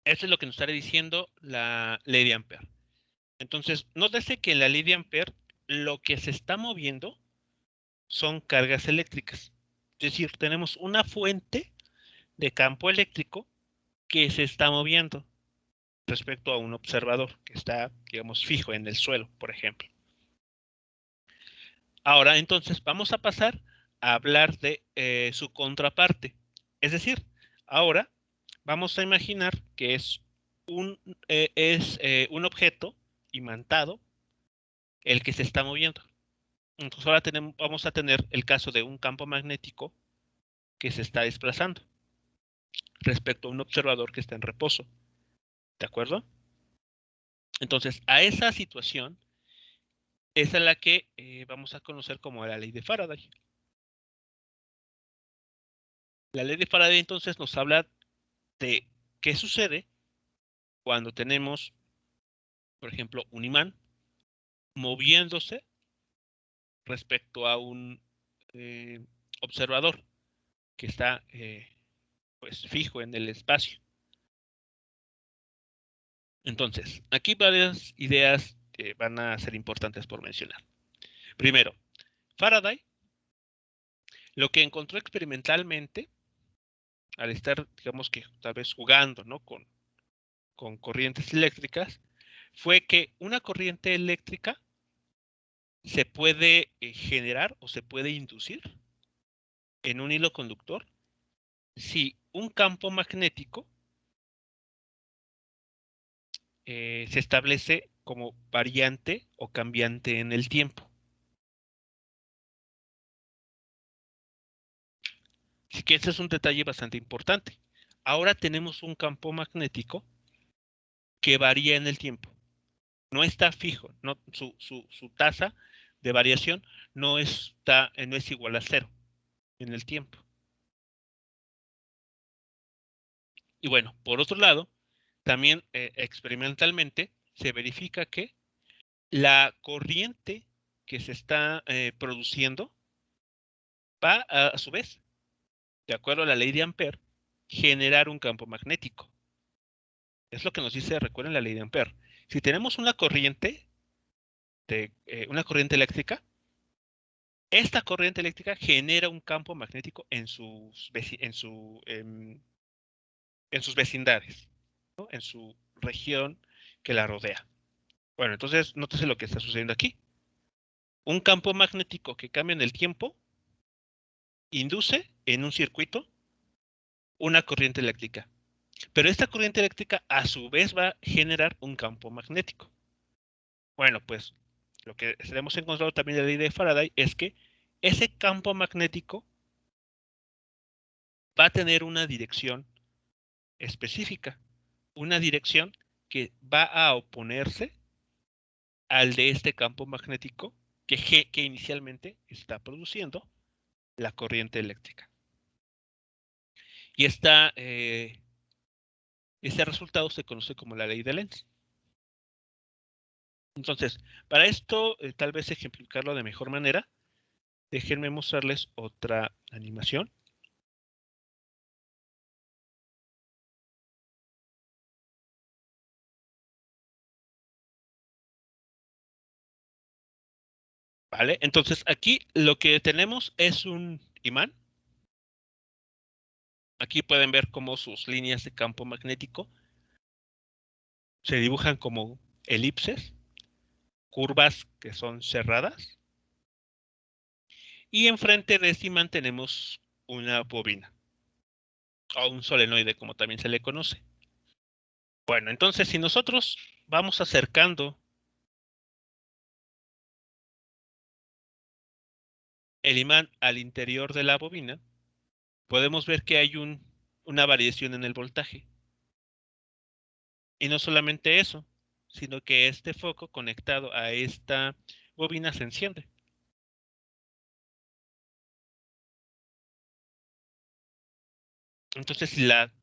es lo que nos estará diciendo la ley de Ampere. Entonces, nótese que en la ley de Ampere lo que se está moviendo son cargas eléctricas. Es decir, tenemos una fuente de campo eléctrico que se está moviendo respecto a un observador que está, digamos, fijo en el suelo, por ejemplo. Ahora, entonces, vamos a pasar a hablar de su contraparte. Es decir, ahora vamos a imaginar que es un objeto imantado el que se está moviendo. Entonces ahora vamos a tener el caso de un campo magnético que se está desplazando respecto a un observador que está en reposo. ¿De acuerdo? Entonces, a esa situación es a la que vamos a conocer como la ley de Faraday. La ley de Faraday entonces nos habla de qué sucede cuando tenemos, por ejemplo, un imán moviéndose respecto a un observador que está pues fijo en el espacio. Entonces, aquí varias ideas que van a ser importantes por mencionar. Primero, Faraday lo que encontró experimentalmente al estar, digamos que tal vez jugando, ¿no? con corrientes eléctricas, fue que una corriente eléctrica se puede generar o se puede inducir en un hilo conductor si un campo magnético se establece como variante o cambiante en el tiempo. Así que ese es un detalle bastante importante. Ahora tenemos un campo magnético que varía en el tiempo. No está fijo, no, su tasa de variación no es igual a cero en el tiempo. Y bueno, por otro lado, también experimentalmente se verifica que la corriente que se está produciendo va a su vez, de acuerdo a la ley de Ampere, generar un campo magnético. Es lo que nos dice, recuerden la ley de Ampere. Si tenemos una corriente eléctrica, esta corriente eléctrica genera un campo magnético en sus vecindades, ¿no? En su región que la rodea. Bueno, entonces, nótese lo que está sucediendo aquí. Un campo magnético que cambia en el tiempo induce en un circuito una corriente eléctrica. Pero esta corriente eléctrica a su vez va a generar un campo magnético. Bueno, pues lo que hemos encontrado también en la ley de Faraday es que ese campo magnético va a tener una dirección específica, una dirección que va a oponerse al de este campo magnético que inicialmente está produciendo la corriente eléctrica. Y este resultado se conoce como la ley de Lenz. Entonces, para esto, tal vez ejemplificarlo de mejor manera, déjenme mostrarles otra animación. ¿Vale? Entonces, aquí lo que tenemos es un imán. Aquí pueden ver cómo sus líneas de campo magnético se dibujan como elipses, curvas que son cerradas. Y enfrente de este imán tenemos una bobina, o un solenoide, como también se le conoce. Bueno, entonces si nosotros vamos acercando el imán al interior de la bobina, podemos ver que hay una variación en el voltaje. Y no solamente eso, sino que este foco conectado a esta bobina se enciende. Entonces, si la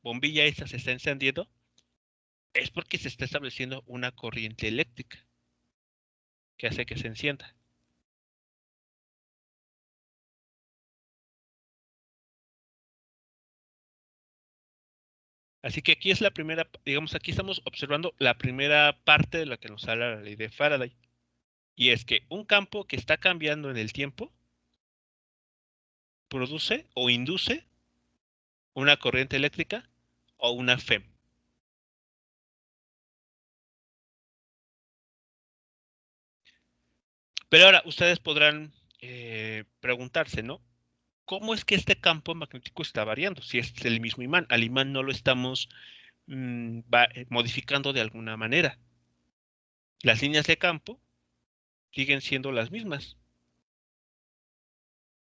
bombilla esta se está encendiendo, es porque se está estableciendo una corriente eléctrica que hace que se encienda. Así que aquí es la primera, digamos, aquí estamos observando la primera parte de la que nos habla la ley de Faraday. Y es que un campo que está cambiando en el tiempo produce o induce una corriente eléctrica o una FEM. Pero ahora ustedes podrán preguntarse, ¿no? ¿Cómo es que este campo magnético está variando? Si es el mismo imán, al imán no lo estamos modificando de alguna manera. Las líneas de campo siguen siendo las mismas,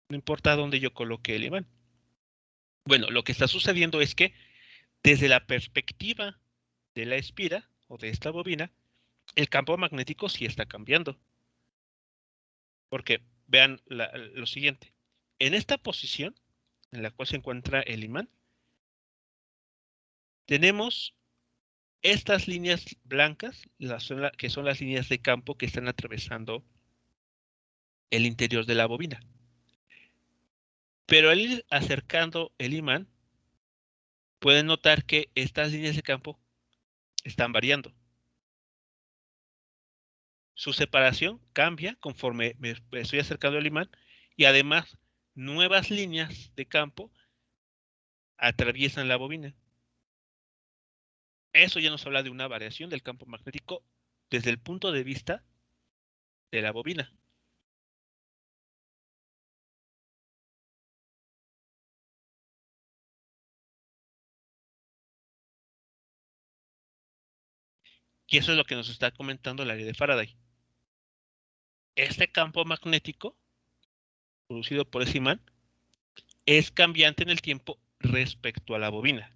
no importa dónde yo coloque el imán. Bueno, lo que está sucediendo es que desde la perspectiva de la espira o de esta bobina, el campo magnético sí está cambiando. Porque vean lo siguiente. En esta posición en la cual se encuentra el imán, tenemos estas líneas blancas, que son las líneas de campo que están atravesando el interior de la bobina. Pero al ir acercando el imán, pueden notar que estas líneas de campo están variando. Su separación cambia conforme me estoy acercando al imán y además nuevas líneas de campo atraviesan la bobina. Eso ya nos habla de una variación del campo magnético desde el punto de vista de la bobina. Y eso es lo que nos está comentando la ley de Faraday. Este campo magnético producido por ese imán es cambiante en el tiempo respecto a la bobina.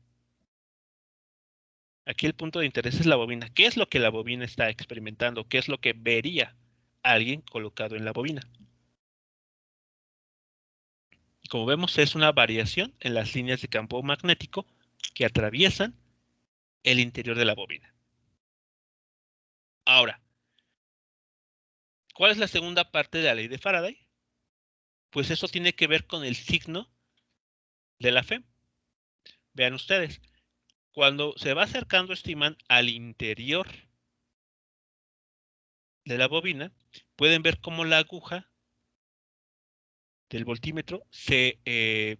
Aquí el punto de interés es la bobina. ¿Qué es lo que la bobina está experimentando? ¿Qué es lo que vería alguien colocado en la bobina? Como vemos, es una variación en las líneas de campo magnético que atraviesan el interior de la bobina. Ahora, ¿cuál es la segunda parte de la ley de Faraday? Pues eso tiene que ver con el signo de la FEM. Vean ustedes, cuando se va acercando este imán al interior de la bobina, pueden ver cómo la aguja del voltímetro se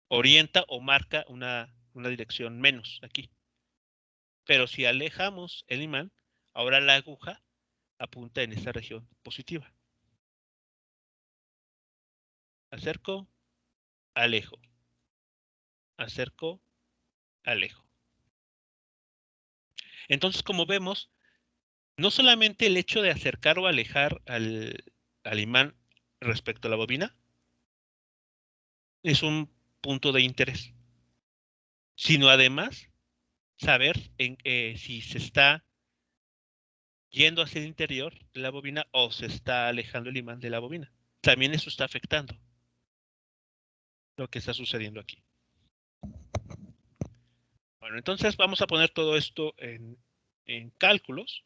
orienta o marca una dirección menos aquí. Pero si alejamos el imán, ahora la aguja apunta en esta región positiva. Acerco, alejo. Acerco, alejo. Entonces, como vemos, no solamente el hecho de acercar o alejar al imán respecto a la bobina es un punto de interés, sino además saber si se está yendo hacia el interior de la bobina o se está alejando el imán de la bobina. También eso está afectando lo que está sucediendo aquí. Bueno, entonces vamos a poner todo esto en cálculos.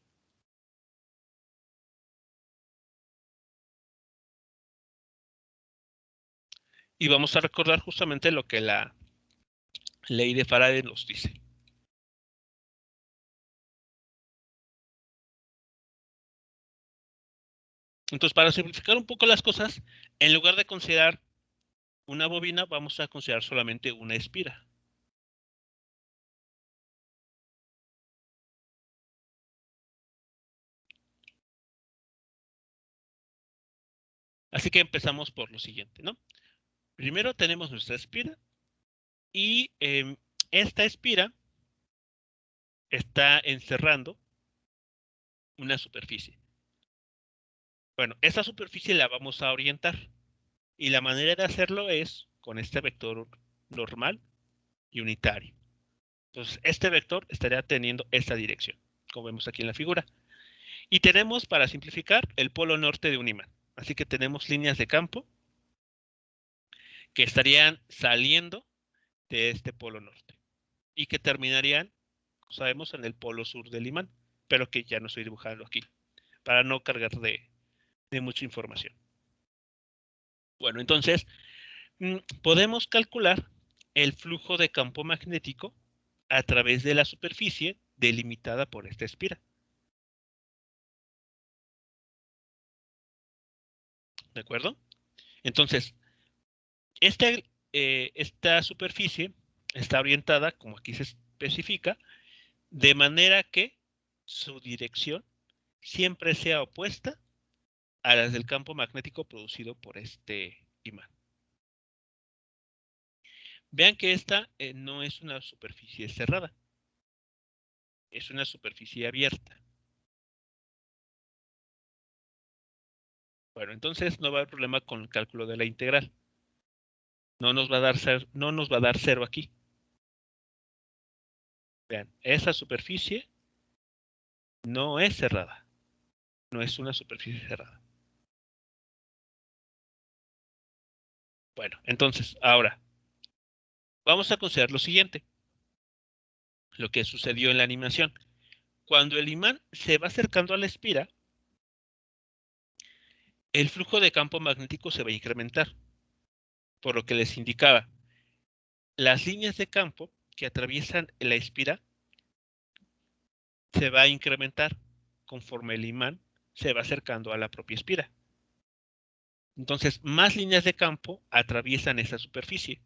Y vamos a recordar justamente lo que la ley de Faraday nos dice. Entonces, para simplificar un poco las cosas, en lugar de considerar una bobina, vamos a considerar solamente una espira. Así que empezamos por lo siguiente, ¿no? Primero tenemos nuestra espira y esta espira está encerrando una superficie. Bueno, esta superficie la vamos a orientar y la manera de hacerlo es con este vector normal y unitario. Entonces, este vector estaría teniendo esta dirección, como vemos aquí en la figura. Y tenemos, para simplificar, el polo norte de un imán. Así que tenemos líneas de campo que estarían saliendo de este polo norte y que terminarían, sabemos, en el polo sur del imán, pero que ya no estoy dibujando aquí, para no cargar de mucha información. Bueno, entonces, podemos calcular el flujo de campo magnético a través de la superficie delimitada por esta espira. ¿De acuerdo? Entonces, esta superficie está orientada, como aquí se especifica, de manera que su dirección siempre sea opuesta a las del campo magnético producido por este imán. Vean que esta no es una superficie cerrada, es una superficie abierta. Bueno, entonces no va a haber problema con el cálculo de la integral. No nos va a dar cero aquí. Vean, esa superficie no es cerrada, no es una superficie cerrada. Bueno, entonces, ahora, vamos a considerar lo siguiente, lo que sucedió en la animación. Cuando el imán se va acercando a la espira, el flujo de campo magnético se va a incrementar, por lo que les indicaba, las líneas de campo que atraviesan la espira se va a incrementar conforme el imán se va acercando a la propia espira. Entonces, más líneas de campo atraviesan esa superficie.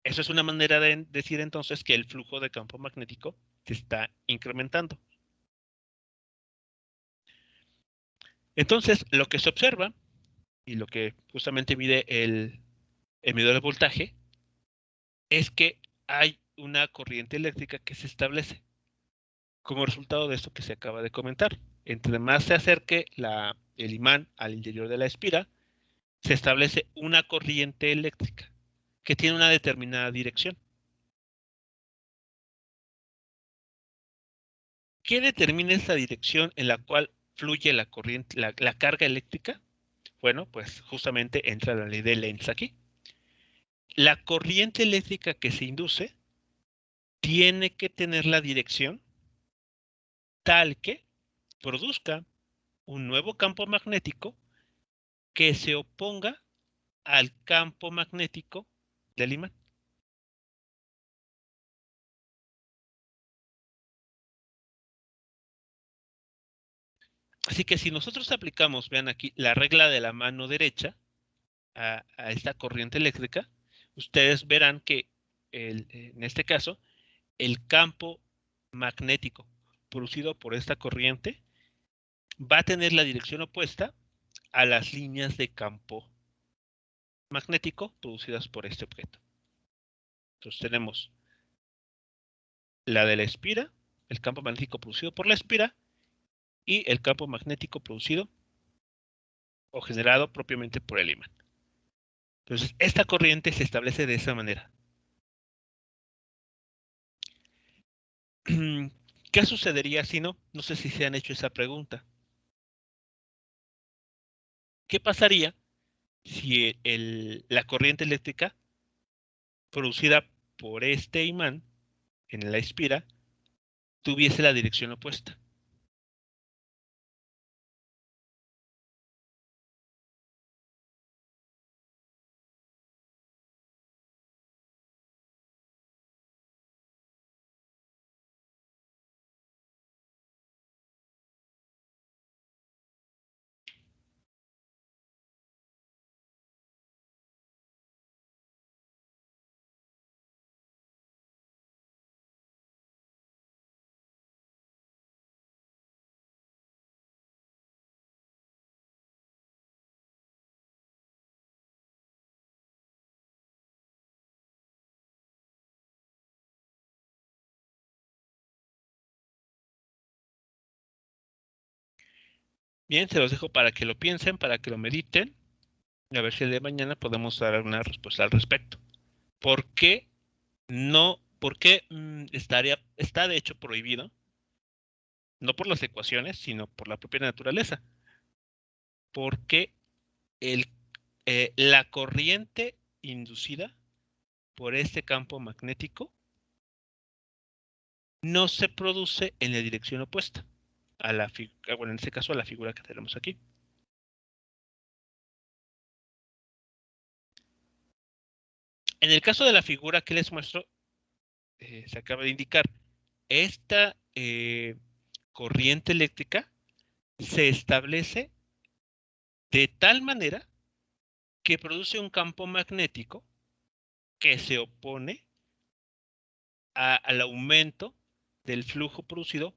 Eso es una manera de decir entonces que el flujo de campo magnético se está incrementando. Entonces, lo que se observa y lo que justamente mide el medidor de voltaje es que hay una corriente eléctrica que se establece como resultado de esto que se acaba de comentar. Entre más se acerque el imán al interior de la espira, se establece una corriente eléctrica que tiene una determinada dirección. ¿Qué determina esa dirección en la cual fluye la corriente, la carga eléctrica? Bueno, pues justamente entra la ley de Lenz aquí. La corriente eléctrica que se induce tiene que tener la dirección tal que produzca un nuevo campo magnético que se oponga al campo magnético del imán. Así que si nosotros aplicamos, vean aquí, la regla de la mano derecha a esta corriente eléctrica, ustedes verán que en este caso, el campo magnético producido por esta corriente va a tener la dirección opuesta a las líneas de campo magnético producidas por este objeto. Entonces tenemos la de la espira, el campo magnético producido por la espira y el campo magnético producido o generado propiamente por el imán. Entonces, esta corriente se establece de esa manera. ¿Qué sucedería si no? No sé si se han hecho esa pregunta. ¿Qué pasaría si la corriente eléctrica producida por este imán en la espira tuviese la dirección opuesta? Bien, se los dejo para que lo piensen, para que lo mediten, y a ver si el día de mañana podemos dar una respuesta al respecto. ¿Por qué no? ¿Por qué está de hecho prohibido? No por las ecuaciones, sino por la propia naturaleza. Porque la corriente inducida por este campo magnético no se produce en la dirección opuesta a bueno, en este caso a la figura que tenemos aquí. En el caso de la figura que les muestro, se acaba de indicar. Esta corriente eléctrica se establece de tal manera que produce un campo magnético que se opone al aumento del flujo producido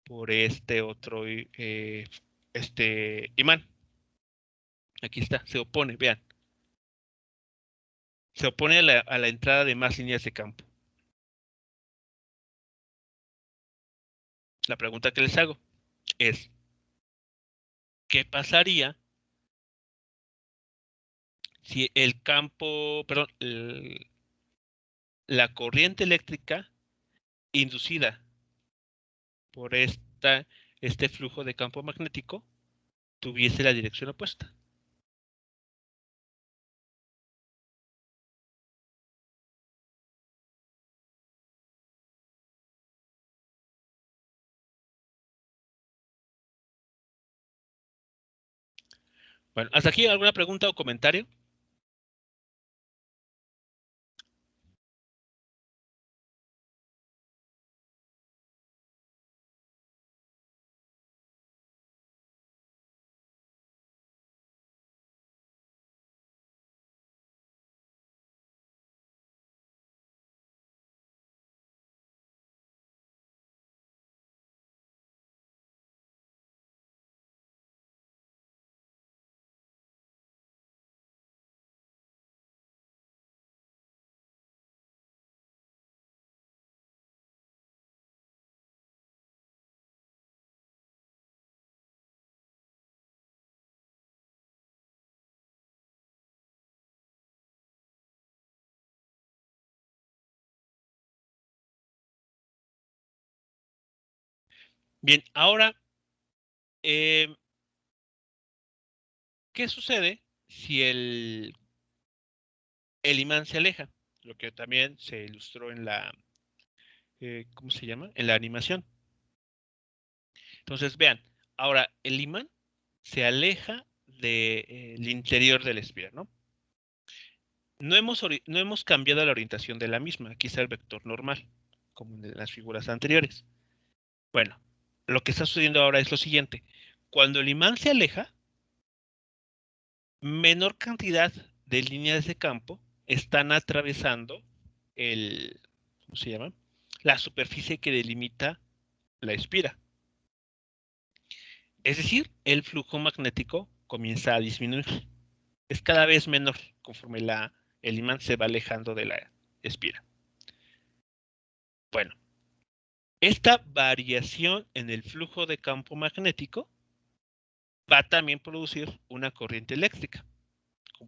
por este otro imán. Aquí está, se opone, vean. Se opone a la entrada de más líneas de campo. La pregunta que les hago es, ¿qué pasaría si el campo, perdón, la corriente eléctrica inducida por este flujo de campo magnético tuviese la dirección opuesta? Bueno, ¿hasta aquí alguna pregunta o comentario? Bien, ahora, ¿qué sucede si el imán se aleja? Lo que también se ilustró en la, ¿cómo se llama? En la animación. Entonces, vean, ahora el imán se aleja del interior del espira, ¿no? No hemos cambiado la orientación de la misma. Aquí está el vector normal, como en las figuras anteriores. Bueno, lo que está sucediendo ahora es lo siguiente. Cuando el imán se aleja, menor cantidad de líneas de campo están atravesando ¿cómo se llama? La superficie que delimita la espira. Es decir, el flujo magnético comienza a disminuir. Es cada vez menor conforme el imán se va alejando de la espira. Bueno, esta variación en el flujo de campo magnético va a también producir una corriente eléctrica,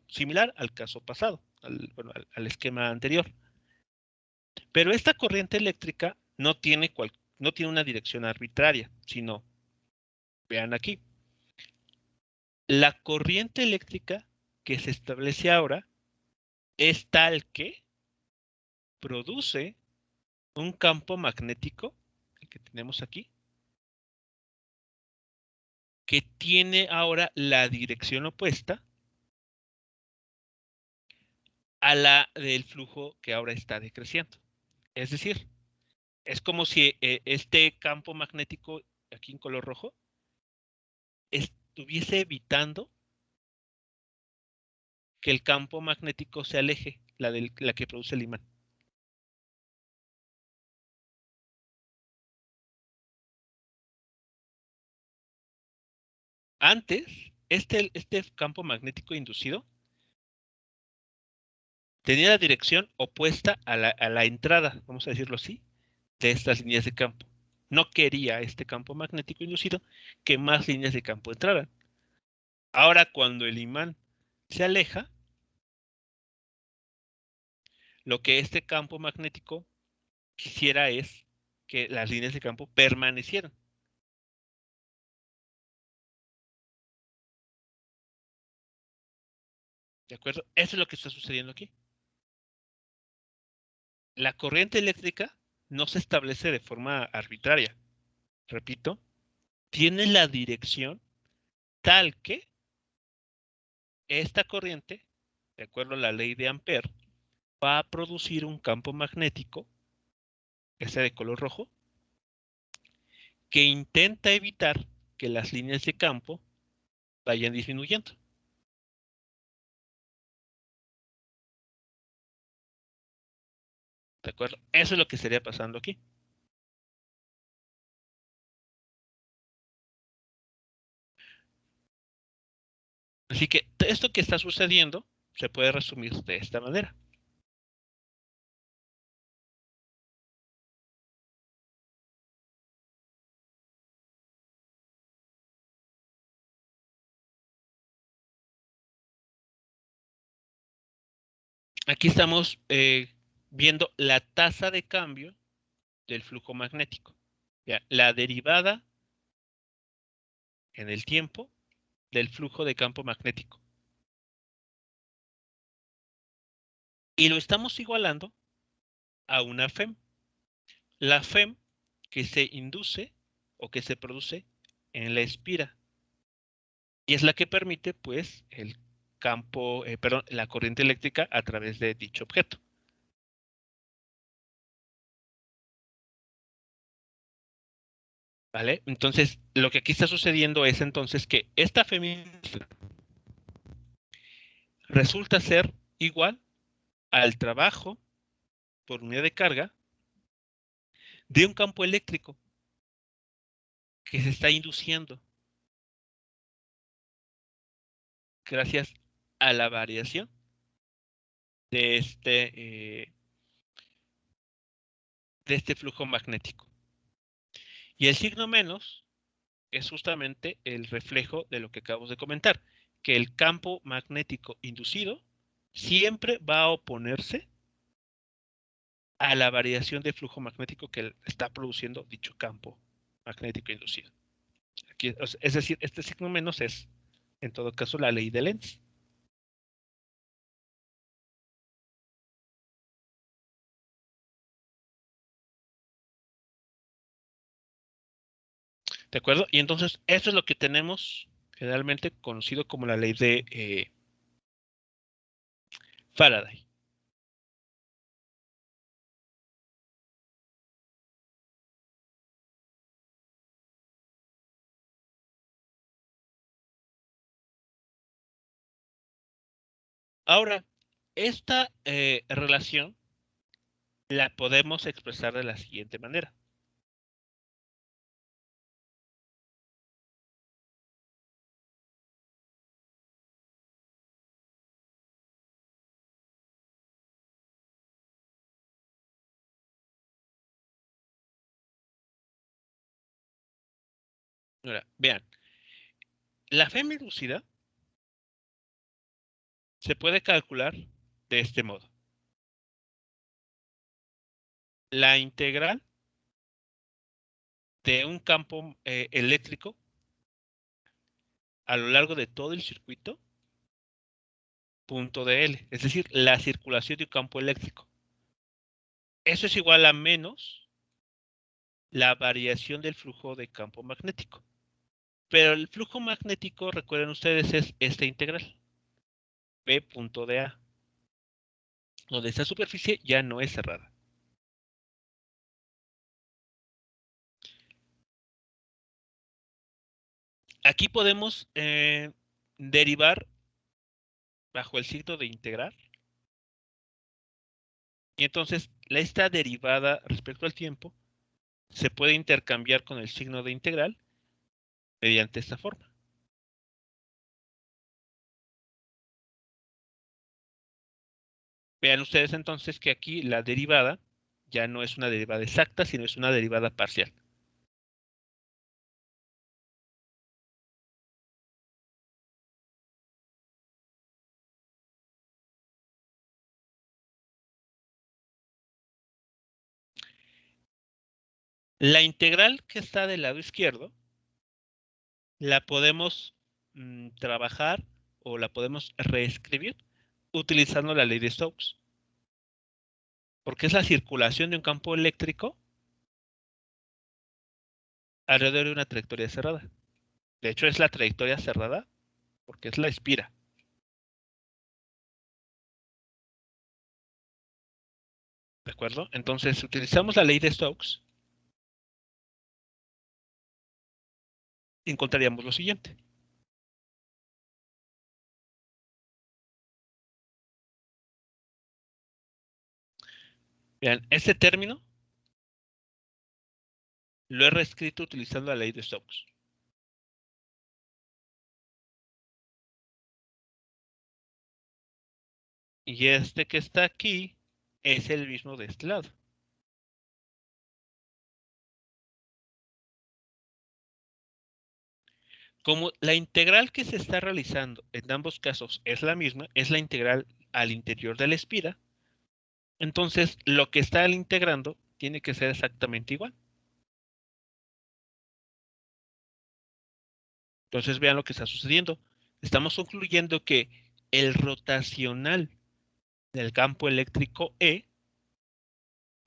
similar al caso pasado, al esquema anterior. Pero esta corriente eléctrica no tiene una dirección arbitraria, sino, vean aquí, la corriente eléctrica que se establece ahora es tal que produce un campo magnético, el que tenemos aquí, que tiene ahora la dirección opuesta a la del flujo que ahora está decreciendo. Es decir, es como si este campo magnético, aquí en color rojo, estuviese evitando que el campo magnético se aleje, la que produce el imán. Antes, este campo magnético inducido tenía la dirección opuesta a la entrada, vamos a decirlo así, de estas líneas de campo. No quería este campo magnético inducido que más líneas de campo entraran. Ahora, cuando el imán se aleja, lo que este campo magnético quisiera es que las líneas de campo permanecieran. ¿De acuerdo? Eso es lo que está sucediendo aquí. La corriente eléctrica no se establece de forma arbitraria. Repito, tiene la dirección tal que esta corriente, de acuerdo a la ley de Ampère, va a producir un campo magnético ese de color rojo, que intenta evitar que las líneas de campo vayan disminuyendo. ¿De acuerdo? Eso es lo que estaría pasando aquí. Así que esto que está sucediendo se puede resumir de esta manera. Aquí estamos viendo la tasa de cambio del flujo magnético. ¿Ya? La derivada en el tiempo del flujo de campo magnético. Y lo estamos igualando a una FEM. La FEM que se induce o que se produce en la espira. Y es la que permite, pues, el campo, perdón, la corriente eléctrica a través de dicho objeto. ¿Vale? Entonces, lo que aquí está sucediendo es entonces que esta FEM resulta ser igual al trabajo por unidad de carga de un campo eléctrico que se está induciendo gracias a la variación de este flujo magnético. Y el signo menos es justamente el reflejo de lo que acabamos de comentar, que el campo magnético inducido siempre va a oponerse a la variación de flujo magnético que está produciendo dicho campo magnético inducido. Aquí, es decir, este signo menos es, en todo caso, la ley de Lenz. ¿De acuerdo? Y entonces, eso es lo que tenemos generalmente conocido como la ley de Faraday. Ahora, esta relación la podemos expresar de la siguiente manera. Ahora, vean, la FEM inducida se puede calcular de este modo. La integral de un campo eléctrico a lo largo de todo el circuito, punto de L, es decir, la circulación de un campo eléctrico. Eso es igual a menos la variación del flujo de campo magnético. Pero el flujo magnético, recuerden ustedes, es esta integral, P punto de A, donde esta superficie ya no es cerrada. Aquí podemos derivar bajo el signo de integrar. Y entonces, esta derivada respecto al tiempo se puede intercambiar con el signo de integral mediante esta forma. Vean ustedes entonces que aquí la derivada ya no es una derivada exacta, sino es una derivada parcial. La integral que está del lado izquierdo la podemos trabajar o la podemos reescribir utilizando la ley de Stokes. Porque es la circulación de un campo eléctrico alrededor de una trayectoria cerrada. De hecho, es la trayectoria cerrada porque es la espira. acuerdo? Entonces, utilizamos la ley de Stokes y encontraríamos lo siguiente. Vean, este término lo he reescrito utilizando la ley de Stokes. Y este que está aquí es el mismo de este lado. Como la integral que se está realizando en ambos casos es la misma, es la integral al interior de la espira, entonces lo que está integrando tiene que ser exactamente igual. Entonces vean lo que está sucediendo. Estamos concluyendo que el rotacional del campo eléctrico E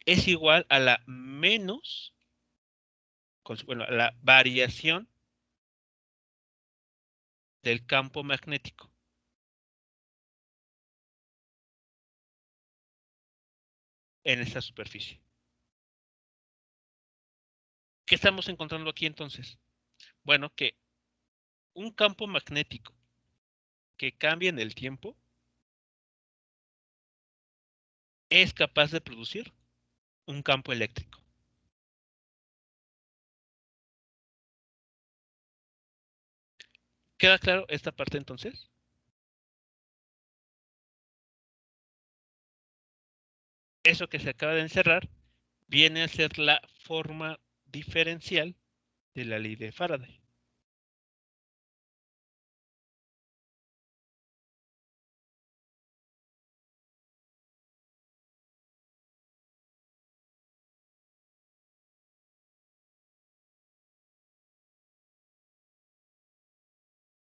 es igual a la menos, bueno, a la variación del campo magnético en esta superficie. ¿Qué estamos encontrando aquí entonces? Bueno, que un campo magnético que cambia en el tiempo es capaz de producir un campo eléctrico. ¿Queda claro esta parte entonces? Eso que se acaba de encerrar viene a ser la forma diferencial de la ley de Faraday.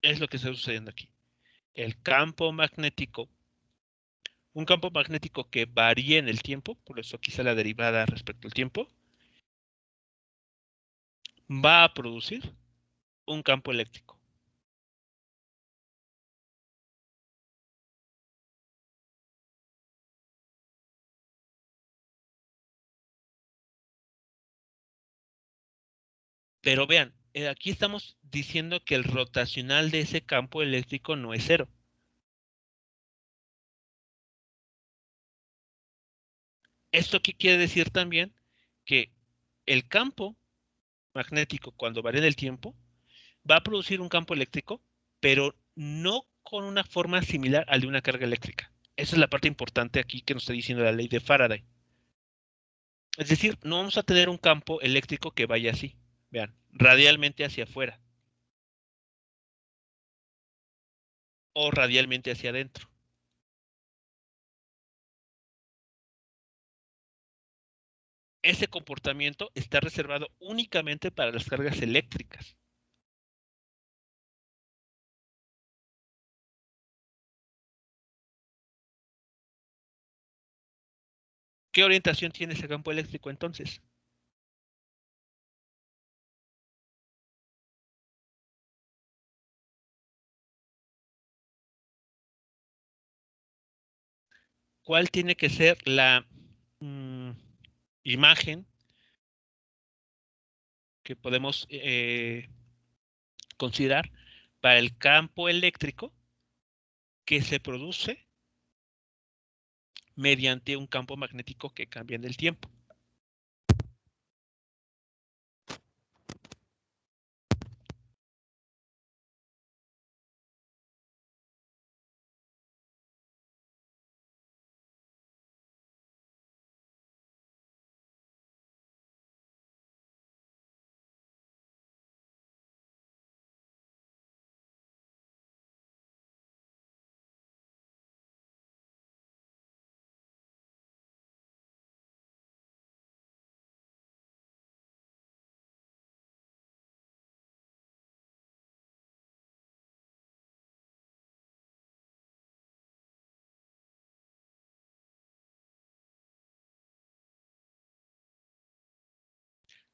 Es lo que está sucediendo aquí. El campo magnético, un campo magnético que varía en el tiempo, por eso quizá la derivada respecto al tiempo, va a producir un campo eléctrico. Pero vean, aquí estamos diciendo que el rotacional de ese campo eléctrico no es cero. ¿Esto qué quiere decir también? Que el campo magnético, cuando varía en el tiempo, va a producir un campo eléctrico, pero no con una forma similar al de una carga eléctrica. Esa es la parte importante aquí que nos está diciendo la ley de Faraday. Es decir, no vamos a tener un campo eléctrico que vaya así, vean, radialmente hacia afuera o radialmente hacia adentro. Ese comportamiento está reservado únicamente para las cargas eléctricas. ¿Qué orientación tiene ese campo eléctrico entonces? ¿Cuál tiene que ser la imagen que podemos considerar para el campo eléctrico que se produce mediante un campo magnético que cambia en el tiempo?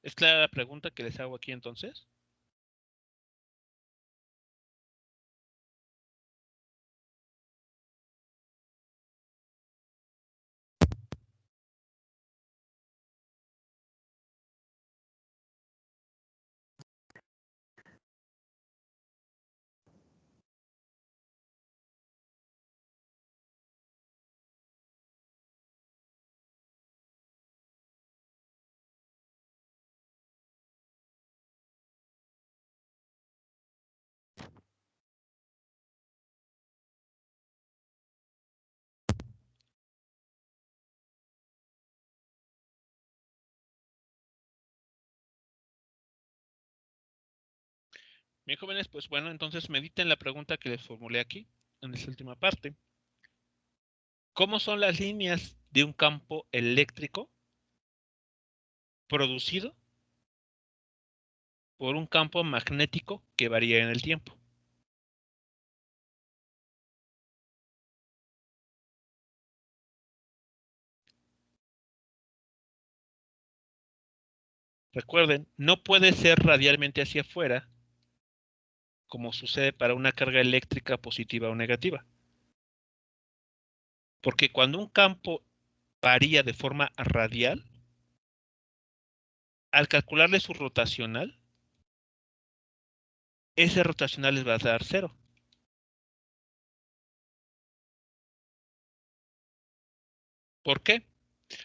¿Es clara la pregunta que les hago aquí entonces? Bien, jóvenes, pues bueno, entonces mediten la pregunta que les formulé aquí, en esta última parte. ¿Cómo son las líneas de un campo eléctrico producido por un campo magnético que varía en el tiempo? Recuerden, no puede ser radialmente hacia afuera, como sucede para una carga eléctrica positiva o negativa. Porque cuando un campo varía de forma radial, al calcularle su rotacional, ese rotacional les va a dar 0. ¿Por qué?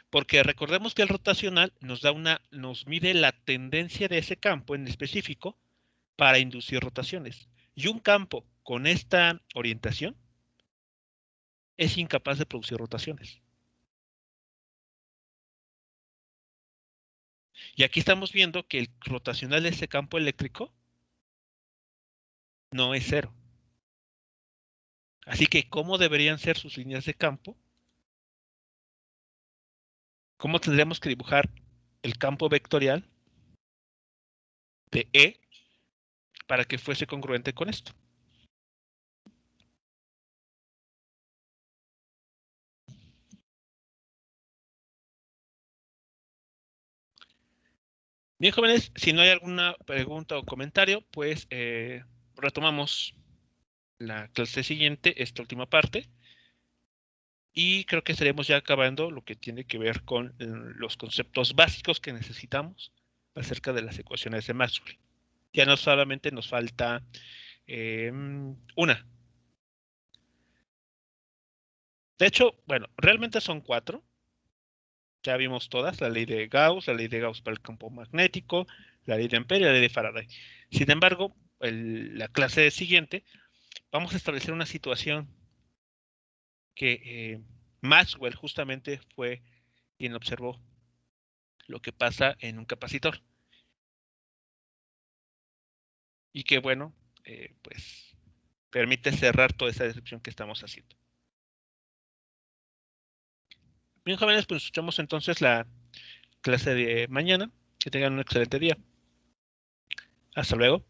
Porque recordemos que el rotacional nos mide la tendencia de ese campo en específico para inducir rotaciones. Y un campo con esta orientación es incapaz de producir rotaciones. Y aquí estamos viendo que el rotacional de ese campo eléctrico no es 0. Así que, ¿cómo deberían ser sus líneas de campo? ¿Cómo tendríamos que dibujar el campo vectorial de E para que fuese congruente con esto? Bien, jóvenes, si no hay alguna pregunta o comentario, pues retomamos la clase siguiente, esta última parte, y creo que estaremos ya acabando lo que tiene que ver con los conceptos básicos que necesitamos acerca de las ecuaciones de Maxwell. Ya no solamente nos falta una. De hecho, bueno, realmente son 4. Ya vimos todas, la ley de Gauss para el campo magnético, la ley de Ampère y la ley de Faraday. Sin embargo, la clase siguiente vamos a establecer una situación que Maxwell justamente fue quien observó lo que pasa en un capacitor. Y que bueno, pues permite cerrar toda esa descripción que estamos haciendo. Bien, jóvenes, pues escuchamos entonces la clase de mañana. Que tengan un excelente día. Hasta luego.